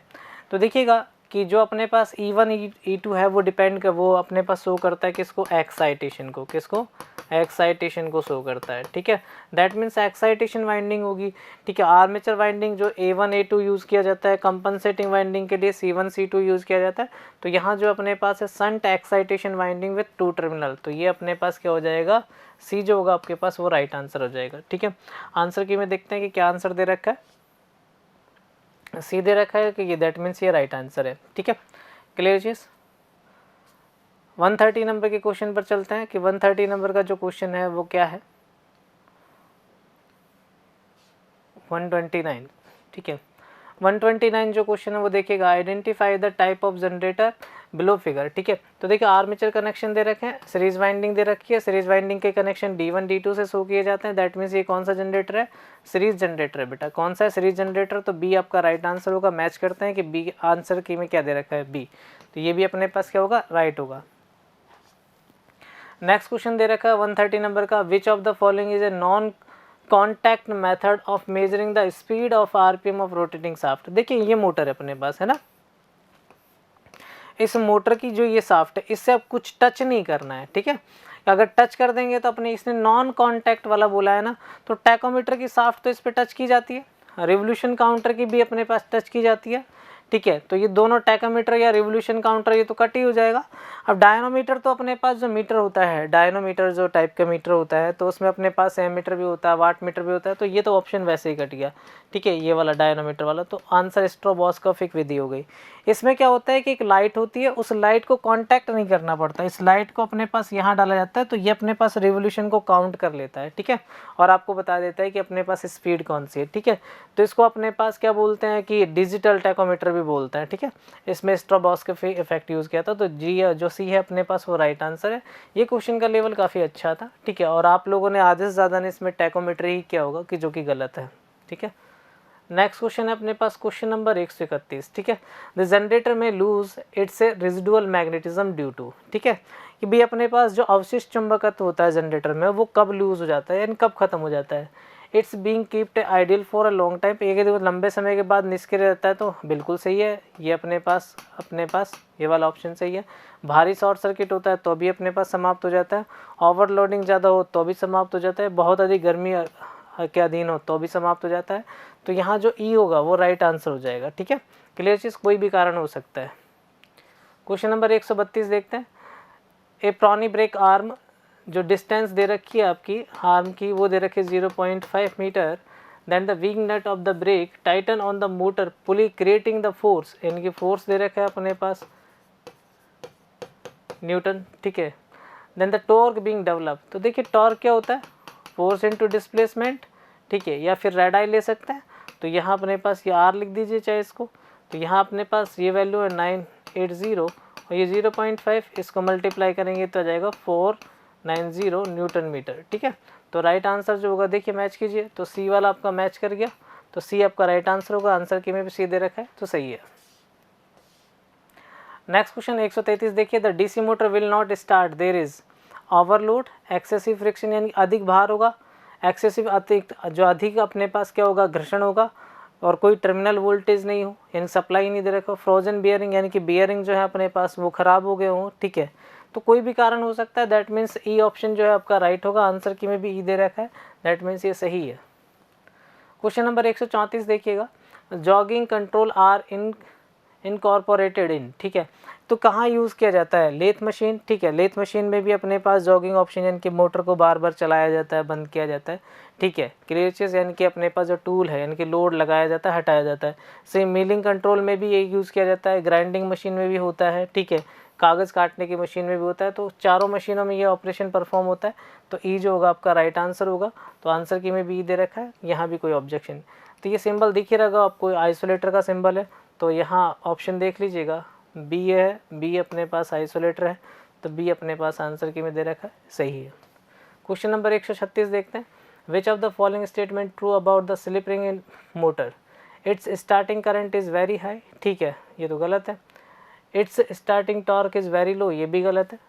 तो देखिएगा कि जो अपने पास E1 E2 है वो डिपेंड कर, वो अपने पास शो करता है किसको, एक्साइटेशन को, किसको, एक्साइटेशन को शो करता है, ठीक है। दैट मीन्स एक्साइटेशन वाइंडिंग होगी, ठीक है। आर्मेचर वाइंडिंग जो A1 A2 यूज़ किया जाता है, कंपनसेटिंग वाइंडिंग के लिए C1 C2 यूज़ किया जाता है। तो यहाँ जो अपने पास है shunt excitation winding with 2 terminal, तो ये अपने पास क्या हो जाएगा, सी जो होगा आपके पास वो राइट आंसर हो जाएगा, ठीक है। आंसर की में देखते हैं कि क्या आंसर दे रखा है, सी दे रखा है कि ये, दैट मीन्स ये राइट आंसर है, ठीक है। क्लियर चीज़। 130 नंबर के क्वेश्चन पर चलते हैं कि 130 नंबर का जो क्वेश्चन है वो क्या है, 129, ठीक है। 129 जो क्वेश्चन है वो देखिएगा, identify the type of generator below figure, ठीक है। तो देखिए आर्मेचर कनेक्शन दे रखे हैं, सीरीज वाइंडिंग दे रखी है, सीरीज वाइंडिंग के कनेक्शन D1 D2 से शो किए जाते हैं, दैट मीन्स ये कौन सा जनरेटर है, सीरीज जनरेटर है बेटा। कौन सा है, सीरीज जनरेटर, तो बी आपका राइट आंसर होगा। मैच करते हैं कि बी आंसर की में क्या दे रखा है, बी, तो ये भी अपने पास क्या होगा, राइट होगा। नेक्स्ट क्वेश्चन दे रखा है 130 नंबर का, विच of the following is a non contact method of measuring the speed of RPM of rotating shaft. देखिए ये मोटर है अपने पास, है ना, इस मोटर की जो ये शाफ्ट है इससे अब कुछ टच नहीं करना है, ठीक है। अगर टच कर देंगे तो अपने, इसने नॉन कॉन्टैक्ट वाला बोला है ना, तो टैकोमीटर की शाफ्ट तो इस पर टच की जाती है, रिवोल्यूशन काउंटर की भी अपने पास टच की जाती है, ठीक है। तो ये दोनों टैकोमीटर या रिवोल्यूशन काउंटर ये तो कट ही हो जाएगा। अब डायनोमीटर तो अपने पास जो मीटर होता है, डायनोमीटर जो टाइप का मीटर होता है, तो उसमें अपने पास एमीटर भी होता है, वाट मीटर भी होता है, तो ये तो ऑप्शन वैसे ही कट गया, ठीक है, ये वाला डायनोमीटर वाला। तो आंसर स्ट्रोबोस्कोपिक विधि हो गई। इसमें क्या होता है कि एक लाइट होती है, उस लाइट को कांटेक्ट नहीं करना पड़ता, इस लाइट को अपने पास यहाँ डाला जाता है, तो ये अपने पास रिवोल्यूशन को काउंट कर लेता है, ठीक है, और आपको बता देता है कि अपने पास स्पीड कौन सी है, ठीक है। तो इसको अपने पास क्या बोलते हैं कि डिजिटल टैकोमीटर भी बोलते हैं, ठीक है। इसमें स्ट्रोबोस्कोपिक इफेक्ट यूज़ किया था, तो जी जो सी है अपने पास वो राइट आंसर है। ये क्वेश्चन का लेवल काफ़ी अच्छा था, ठीक है, और आप लोगों ने आधे से ज़्यादा ने इसमें टैकोमीटर ही क्या होगा कि जो कि गलत है, ठीक है। नेक्स्ट क्वेश्चन है अपने पास क्वेश्चन नंबर 131, ठीक है। द जनरेटर में lose its a residual magnetism due to, ठीक है, कि भी अपने पास जो अवशिष्ट चुंबकत्व होता है जनरेटर में वो कब लूज हो जाता है, यानी कब खत्म हो जाता है। It's being keeped ideal for a long time, एक लंबे समय के बाद निष्क्रिय रहता है, तो बिल्कुल सही है ये अपने पास ये वाला ऑप्शन सही है। भारी शॉर्ट सर्किट होता है तो भी अपने पास समाप्त हो जाता है, ओवरलोडिंग ज़्यादा हो तो भी समाप्त हो जाता है, बहुत अधिक गर्मी के अधीन हो तो भी समाप्त हो जाता है। तो यहाँ जो ई होगा वो राइट आंसर हो जाएगा, ठीक है। क्लियर चीज़, कोई भी कारण हो सकता है। क्वेश्चन नंबर 132 देखते हैं, ए प्रॉनी ब्रेक आर्म, जो डिस्टेंस दे रखी है आपकी आर्म की वो दे रखी है 0.5 metre, then the wing nut of the brake tighten on the motor pulley creating the force, इनकी फोर्स दे रखा है अपने पास न्यूटन, ठीक है। Then the torque being develop, तो देखिए टॉर्क क्या होता है, फोर्स इनटू डिस्प्लेसमेंट, ठीक है, या फिर रेड आई ले सकते हैं। तो यहाँ अपने पास ये आर लिख दीजिए चाहे इसको, तो यहाँ अपने पास ये वैल्यू है 980 और ये 0.5, इसको मल्टीप्लाई करेंगे तो आ जाएगा 490 न्यूटन मीटर, ठीक है। तो राइट आंसर जो होगा देखिए मैच कीजिए, तो सी वाला आपका मैच कर गया, तो सी आपका राइट आंसर होगा। आंसर की में भी सी दे रखा है तो सही है। नेक्स्ट क्वेश्चन 133 देखिए, the DC motor will not start, there is overload, excessive friction यानी अधिक भार होगा, एक्सेसिव अधिक अपने पास क्या होगा, घर्षण होगा, और कोई टर्मिनल वोल्टेज नहीं हो यानी सप्लाई नहीं दे रखा, फ्रोजन बियरिंग यानी कि बियरिंग जो है अपने पास वो खराब हो गए हों, ठीक है। तो कोई भी कारण हो सकता है, दैट मीन्स ई ऑप्शन जो है आपका राइट होगा। आंसर की में भी ई दे रखा है, दैट मीन्स ये सही है। क्वेश्चन नंबर 134 देखिएगा, jogging control are incorporated in, ठीक है। तो कहाँ यूज़ किया जाता है, लेथ मशीन, ठीक है। लेथ मशीन में भी अपने पास जॉगिंग ऑप्शन यानी कि मोटर को बार बार चलाया जाता है, बंद किया जाता है, ठीक है। क्रेचेस यानी कि अपने पास जो टूल है यानी कि लोड लगाया जाता है, हटाया जाता है। सेम मिलिंग कंट्रोल में भी यही यूज़ किया जाता है, ग्राइंडिंग मशीन में भी होता है, ठीक है। कागज़ काटने की मशीन में भी होता है। तो चारों मशीनों में ये ऑपरेशन परफॉर्म होता है। तो ई जो होगा आपका राइट आंसर होगा। तो आंसर की में भी ई दे रखा है, यहाँ भी कोई ऑब्जेक्शन। तो ये सिंबल दिख ही रहेगा आपको, आइसोलेटर का सिंबल है। तो यहाँ ऑप्शन देख लीजिएगा, बी है, बी अपने पास आइसोलेटर है, तो बी अपने पास आंसर की में दे रखा है, सही है। क्वेश्चन नंबर 136 देखते हैं, विच of the following statement true about the slip ring in motor, its starting current is very high, ठीक है, ये तो गलत है। It's starting torque is very low, ये भी गलत है,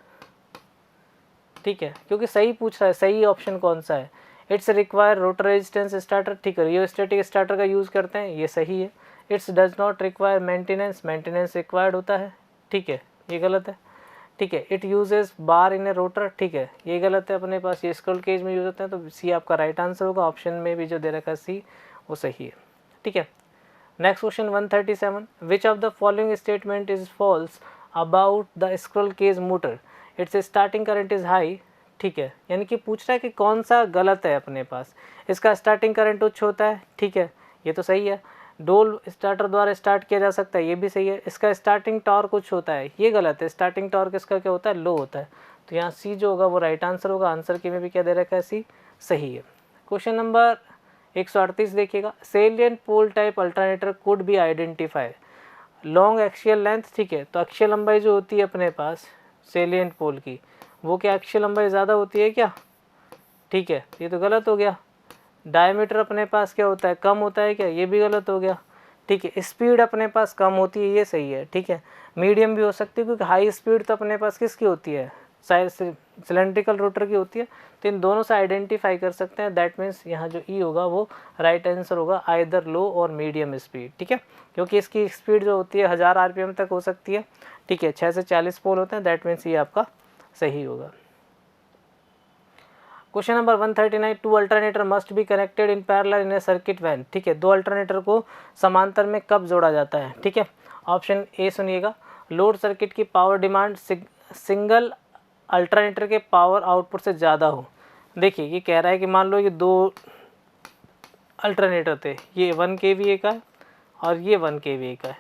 ठीक है, क्योंकि सही पूछ रहा है, सही ऑप्शन कौन सा है। It's require rotor resistance starter, ठीक है, रियोस्टेटिक स्टार्टर का यूज़ करते हैं, ये सही है। It's does not require maintenance, maintenance required होता है, ठीक है, ये गलत है, ठीक है। It uses bar in A rotor, ठीक है, ये गलत है, अपने पास ये स्क्रॉल केज में यूज होते हैं। तो सी आपका राइट आंसर होगा। ऑप्शन में भी जो दे रखा है सी, वो सही है, ठीक है। Next question 137, which of the following statement is false about the squirrel cage motor, its starting current is high, ठीक है, यानी कि पूछ रहा है कि कौन सा गलत है अपने पास। इसका स्टार्टिंग करंट उच्च होता है, ठीक है, ये तो सही है। डोल स्टार्टर द्वारा स्टार्ट किया जा सकता है, ये भी सही है। इसका स्टार्टिंग टॉर्क कुछ होता है, ये गलत है, स्टार्टिंग टॉर्क इसका क्या होता है, लो होता है। तो यहाँ सी जो होगा वो राइट आंसर होगा। आंसर की में भी क्या दे रखा है, सी, सही है। क्वेश्चन नंबर 138 देखिएगा, salient pole type alternator could be identify, long axial length, ठीक है। तो अक्षीय लंबाई जो होती है अपने पास सेलियंट पोल की, वो क्या अक्षीय लंबाई ज़्यादा होती है क्या, ठीक है, ये तो गलत हो गया। डायमीटर अपने पास क्या होता है, कम होता है क्या, ये भी गलत हो गया, ठीक है। स्पीड अपने पास कम होती है, ये सही है, ठीक है। मीडियम भी हो सकती है, क्योंकि हाई स्पीड तो अपने पास किसकी होती है, सिलेंड्रिकल रोटर की होती है। तो इन दोनों से आइडेंटिफाई कर सकते हैं, दैट मीन्स यहाँ जो ई होगा वो राइट आंसर होगा, आइदर लो और मीडियम स्पीड, ठीक है, क्योंकि इसकी स्पीड जो होती है 1000 RPM तक हो सकती है, ठीक है। 6 से 40 पोल होते हैं, दैट मीन्स ये आपका सही होगा। Question number 139, two alternator must be connected in parallel in a circuit when, ठीक है। दो अल्टरनेटर को समांतर में कब जोड़ा जाता है, ठीक है। ऑप्शन ए सुनिएगा, लोड सर्किट की पावर डिमांड सिंगल अल्टरनेटर के पावर आउटपुट से ज़्यादा हो। देखिए ये कह रहा है कि मान लो ये दो अल्टरनेटर थे, ये 1 kVA का है और ये 1 kVA का है,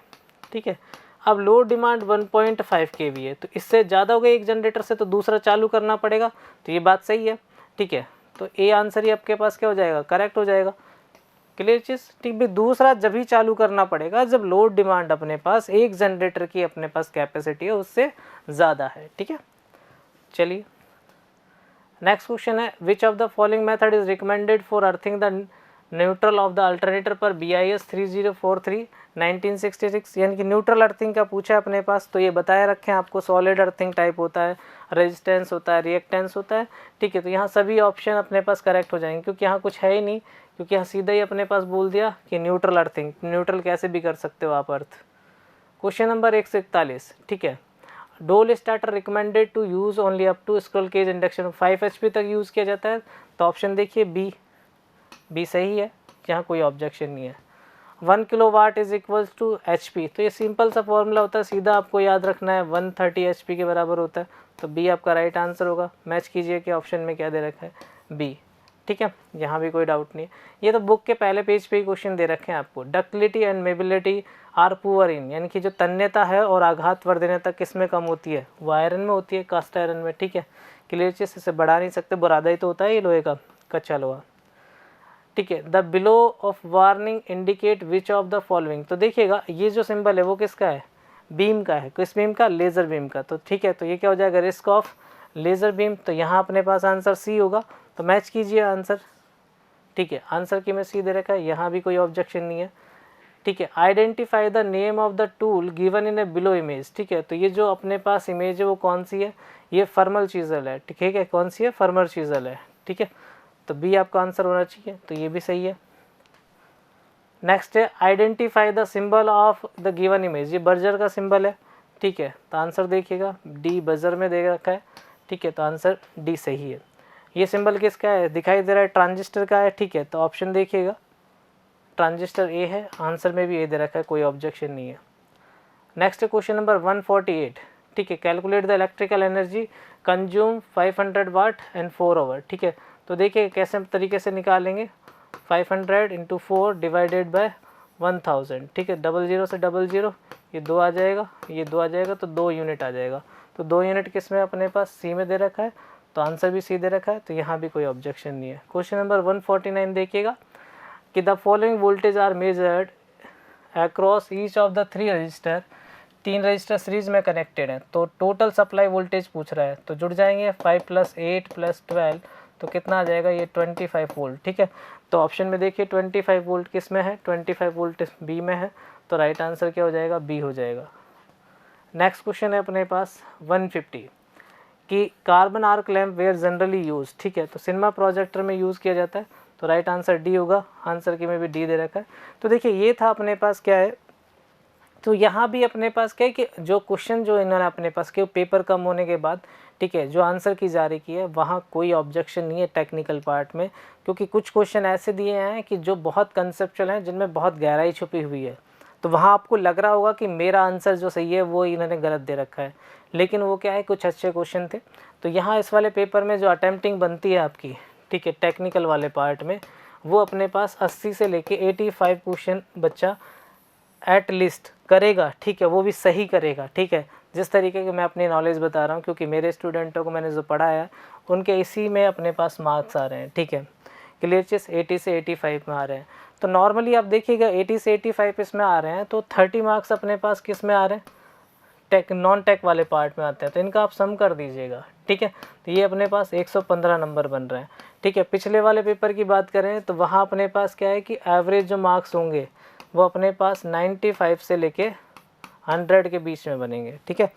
ठीक है। अब लोड डिमांड 1.5 kVA है, तो इससे ज़्यादा हो गई एक जनरेटर से, तो दूसरा चालू करना पड़ेगा। तो ये बात सही है, ठीक है। तो ए आंसर ही आपके पास क्या हो जाएगा, करेक्ट हो जाएगा। क्लियर चीज़, ठीक भी। दूसरा जब ही चालू करना पड़ेगा जब लोड डिमांड अपने पास एक जनरेटर की अपने पास कैपेसिटी है उससे ज़्यादा है, ठीक है। चलिए नेक्स्ट क्वेश्चन है, which of the following method is recommended for earthing the neutral of the alternator पर BIS 3043 1966, यानी कि न्यूट्रल अर्थिंग का पूछा है अपने पास। तो ये बताया रखे हैं आपको, सॉलिड अर्थिंग टाइप होता है, रेजिस्टेंस होता है, रिएक्टेंस होता है, ठीक है। तो यहाँ सभी ऑप्शन अपने पास करेक्ट हो जाएंगे, क्योंकि यहाँ कुछ है ही नहीं, क्योंकि यहाँ सीधा ही अपने पास बोल दिया कि न्यूट्रल अर्थिंग, न्यूट्रल कैसे भी कर सकते हो आप अर्थ। क्वेश्चन नंबर 141, ठीक है, DOL starter recommended to use only up to squirrel cage induction 5 HP तक यूज़ किया जाता है। तो ऑप्शन देखिए बी सही है, यहाँ कोई ऑब्जेक्शन नहीं है। 1 kilowatt is equals to HP, तो ये सिंपल सा फॉर्मूला होता है, सीधा आपको याद रखना है, 130 HP के बराबर होता है। तो बी आपका राइट आंसर होगा। मैच कीजिए कि ऑप्शन में क्या दे रखा है, बी, ठीक है, यहाँ भी कोई डाउट नहीं है। ये तो बुक के पहले पेज पे ही क्वेश्चन दे रखे हैं आपको। Ductility and malleability are poor in, यानी कि जो तन्यता है और आघात वर्धनता किस में कम होती है, वो आयरन में होती है, कास्ट आयरन में, ठीक है। क्लियर चीज, इसे बढ़ा नहीं सकते, बुरादा ही तो होता है ये लोहे का, कच्चा लोहा, ठीक है। The below of warning indicate which of the following, तो देखिएगा ये जो सिंबल है वो किसका है, बीम का है। किस बीम का, लेज़र बीम का। तो ठीक है, तो ये क्या हो जाएगा, रिस्क ऑफ लेज़र बीम। तो यहाँ अपने पास आंसर सी होगा। तो मैच कीजिए आंसर, ठीक है। आंसर की में सी दे रखा है, यहाँ भी कोई ऑब्जेक्शन नहीं है, ठीक है। Identify the name of the tool given in A below image, ठीक है। तो ये जो अपने पास इमेज है वो कौन सी है, ये फर्मल चीज़ल है, ठीक है। कौन सी है, फर्मल चीज़ल है, ठीक है। तो बी आपका आंसर होना चाहिए, तो ये भी सही है। नेक्स्ट है identify the symbol of the given image, ये बजर का सिंबल है, ठीक है। तो आंसर देखिएगा डी बजर में दे रखा है, ठीक है। तो आंसर डी सही है। ये सिंबल किसका है, दिखाई दे रहा है ट्रांजिस्टर का है, ठीक है। तो ऑप्शन देखिएगा ट्रांजिस्टर ए है, आंसर में भी ए दे रखा है, कोई ऑब्जेक्शन नहीं है। नेक्स्ट क्वेश्चन नंबर 148, ठीक है। Calculate the electrical energy consume 500 watt and 4 hour, ठीक है। तो देखिए कैसे तरीके से निकालेंगे, 500 इंटू 4 डिवाइडेड बाय 1000, ठीक है। 00 से 00 ये 2 आ जाएगा, ये 2 आ जाएगा, तो 2 यूनिट आ जाएगा। तो 2 यूनिट किस में अपने पास, सी में दे रखा है, तो आंसर भी सी दे रखा है, तो यहाँ भी कोई ऑब्जेक्शन नहीं है। क्वेश्चन नंबर 149 देखिएगा कि the following voltage are measured across each of the 3 resistor, 3 resistor series में कनेक्टेड हैं, तो टोटल सप्लाई वोल्टेज पूछ रहा है। तो जुड़ जाएंगे 5 + 8 + 12, तो कितना आ जाएगा, ये 25 वोल्ट, ठीक है। तो ऑप्शन में देखिए 25 वोल्ट किस में है, 25 वोल्ट बी में है, तो राइट आंसर क्या हो जाएगा, बी हो जाएगा। नेक्स्ट क्वेश्चन है अपने पास 150 कि carbon arc lamp were generally use, ठीक है। तो सिनेमा प्रोजेक्टर में यूज़ किया जाता है, तो राइट आंसर डी होगा। आंसर की में भी डी दे रखा है। तो देखिए ये था अपने पास क्या है, तो यहाँ भी अपने पास क्या है कि जो क्वेश्चन जो इन्होंने अपने पास के पेपर कम होने के बाद, ठीक है, जो आंसर की जारी की है वहाँ कोई ऑब्जेक्शन नहीं है टेक्निकल पार्ट में, क्योंकि कुछ क्वेश्चन ऐसे दिए हैं कि जो बहुत कंसेप्चुअल हैं, जिनमें बहुत गहराई छुपी हुई है। तो वहाँ आपको लग रहा होगा कि मेरा आंसर जो सही है वो इन्होंने गलत दे रखा है, लेकिन वो क्या है, कुछ अच्छे क्वेश्चन थे। तो यहाँ इस वाले पेपर में जो अटेम्प्टिंग बनती है आपकी, ठीक है, टेक्निकल वाले पार्ट में, वो अपने पास 80 से लेके 85 क्वेश्चन बच्चा एट लीस्ट करेगा, ठीक है। वो भी सही करेगा, ठीक है। जिस तरीके के मैं अपनी नॉलेज बता रहा हूँ, क्योंकि मेरे स्टूडेंटों को मैंने जो पढ़ाया है उनके इसी में अपने पास मार्क्स आ रहे हैं, ठीक है। क्लियर चीज़, 80 से 85 में आ रहे हैं। तो नॉर्मली आप देखिएगा 80 से 85 इसमें आ रहे हैं, तो 30 मार्क्स अपने पास किस में आ रहे हैं, टेक नॉन टेक वाले पार्ट में आते हैं, तो इनका आप सम कर दीजिएगा, ठीक है। तो ये अपने पास 115 नंबर बन रहे हैं, ठीक है। पिछले वाले पेपर की बात करें तो वहाँ अपने पास क्या है कि एवरेज जो मार्क्स होंगे वो अपने पास 95 से लेके 100 के बीच में बनेंगे, ठीक है।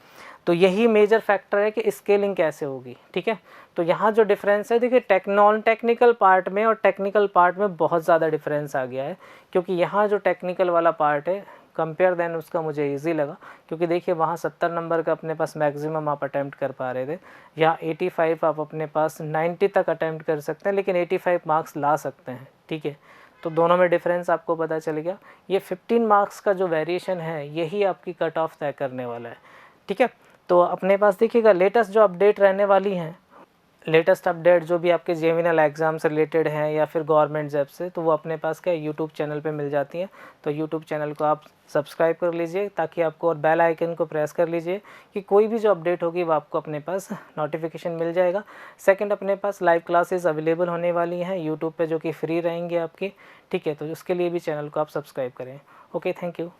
तो यही मेजर फैक्टर है कि स्केलिंग कैसे होगी, ठीक है। तो यहाँ जो डिफरेंस है, देखिए नॉन टेक्निकल पार्ट में और टेक्निकल पार्ट में बहुत ज़्यादा डिफरेंस आ गया है, क्योंकि यहाँ जो टेक्निकल वाला पार्ट है कंपेयर देन उसका मुझे इजी लगा, क्योंकि देखिए वहाँ 70 नंबर का अपने पास मैक्सिमम आप अटैम्प्ट कर पा रहे थे, या 85 आप अपने पास 90 तक अटैम्प्ट कर सकते हैं, लेकिन 85 मार्क्स ला सकते हैं, ठीक है। तो दोनों में डिफरेंस आपको पता चल गया। ये 15 मार्क्स का जो वेरिएशन है यही आपकी कट ऑफ तय करने वाला है, ठीक है। तो अपने पास देखिएगा लेटेस्ट जो अपडेट रहने वाली हैं, लेटेस्ट अपडेट जो भी आपके जेमिनल एग्ज़ाम से रिलेटेड हैं या फिर गवर्नमेंट जॉब से, तो वो अपने पास क्या यूट्यूब चैनल पे मिल जाती हैं। तो यूट्यूब चैनल को आप सब्सक्राइब कर लीजिए, ताकि आपको, और बेल आइकन को प्रेस कर लीजिए कि कोई भी जो अपडेट होगी वो आपको अपने पास नोटिफिकेशन मिल जाएगा। सेकंड, अपने पास लाइव क्लासेस अवेलेबल होने वाली हैं यूट्यूब पे, जो कि फ्री रहेंगी आपकी, ठीक है। तो उसके लिए भी चैनल को आप सब्सक्राइब करें। Okay, thank you.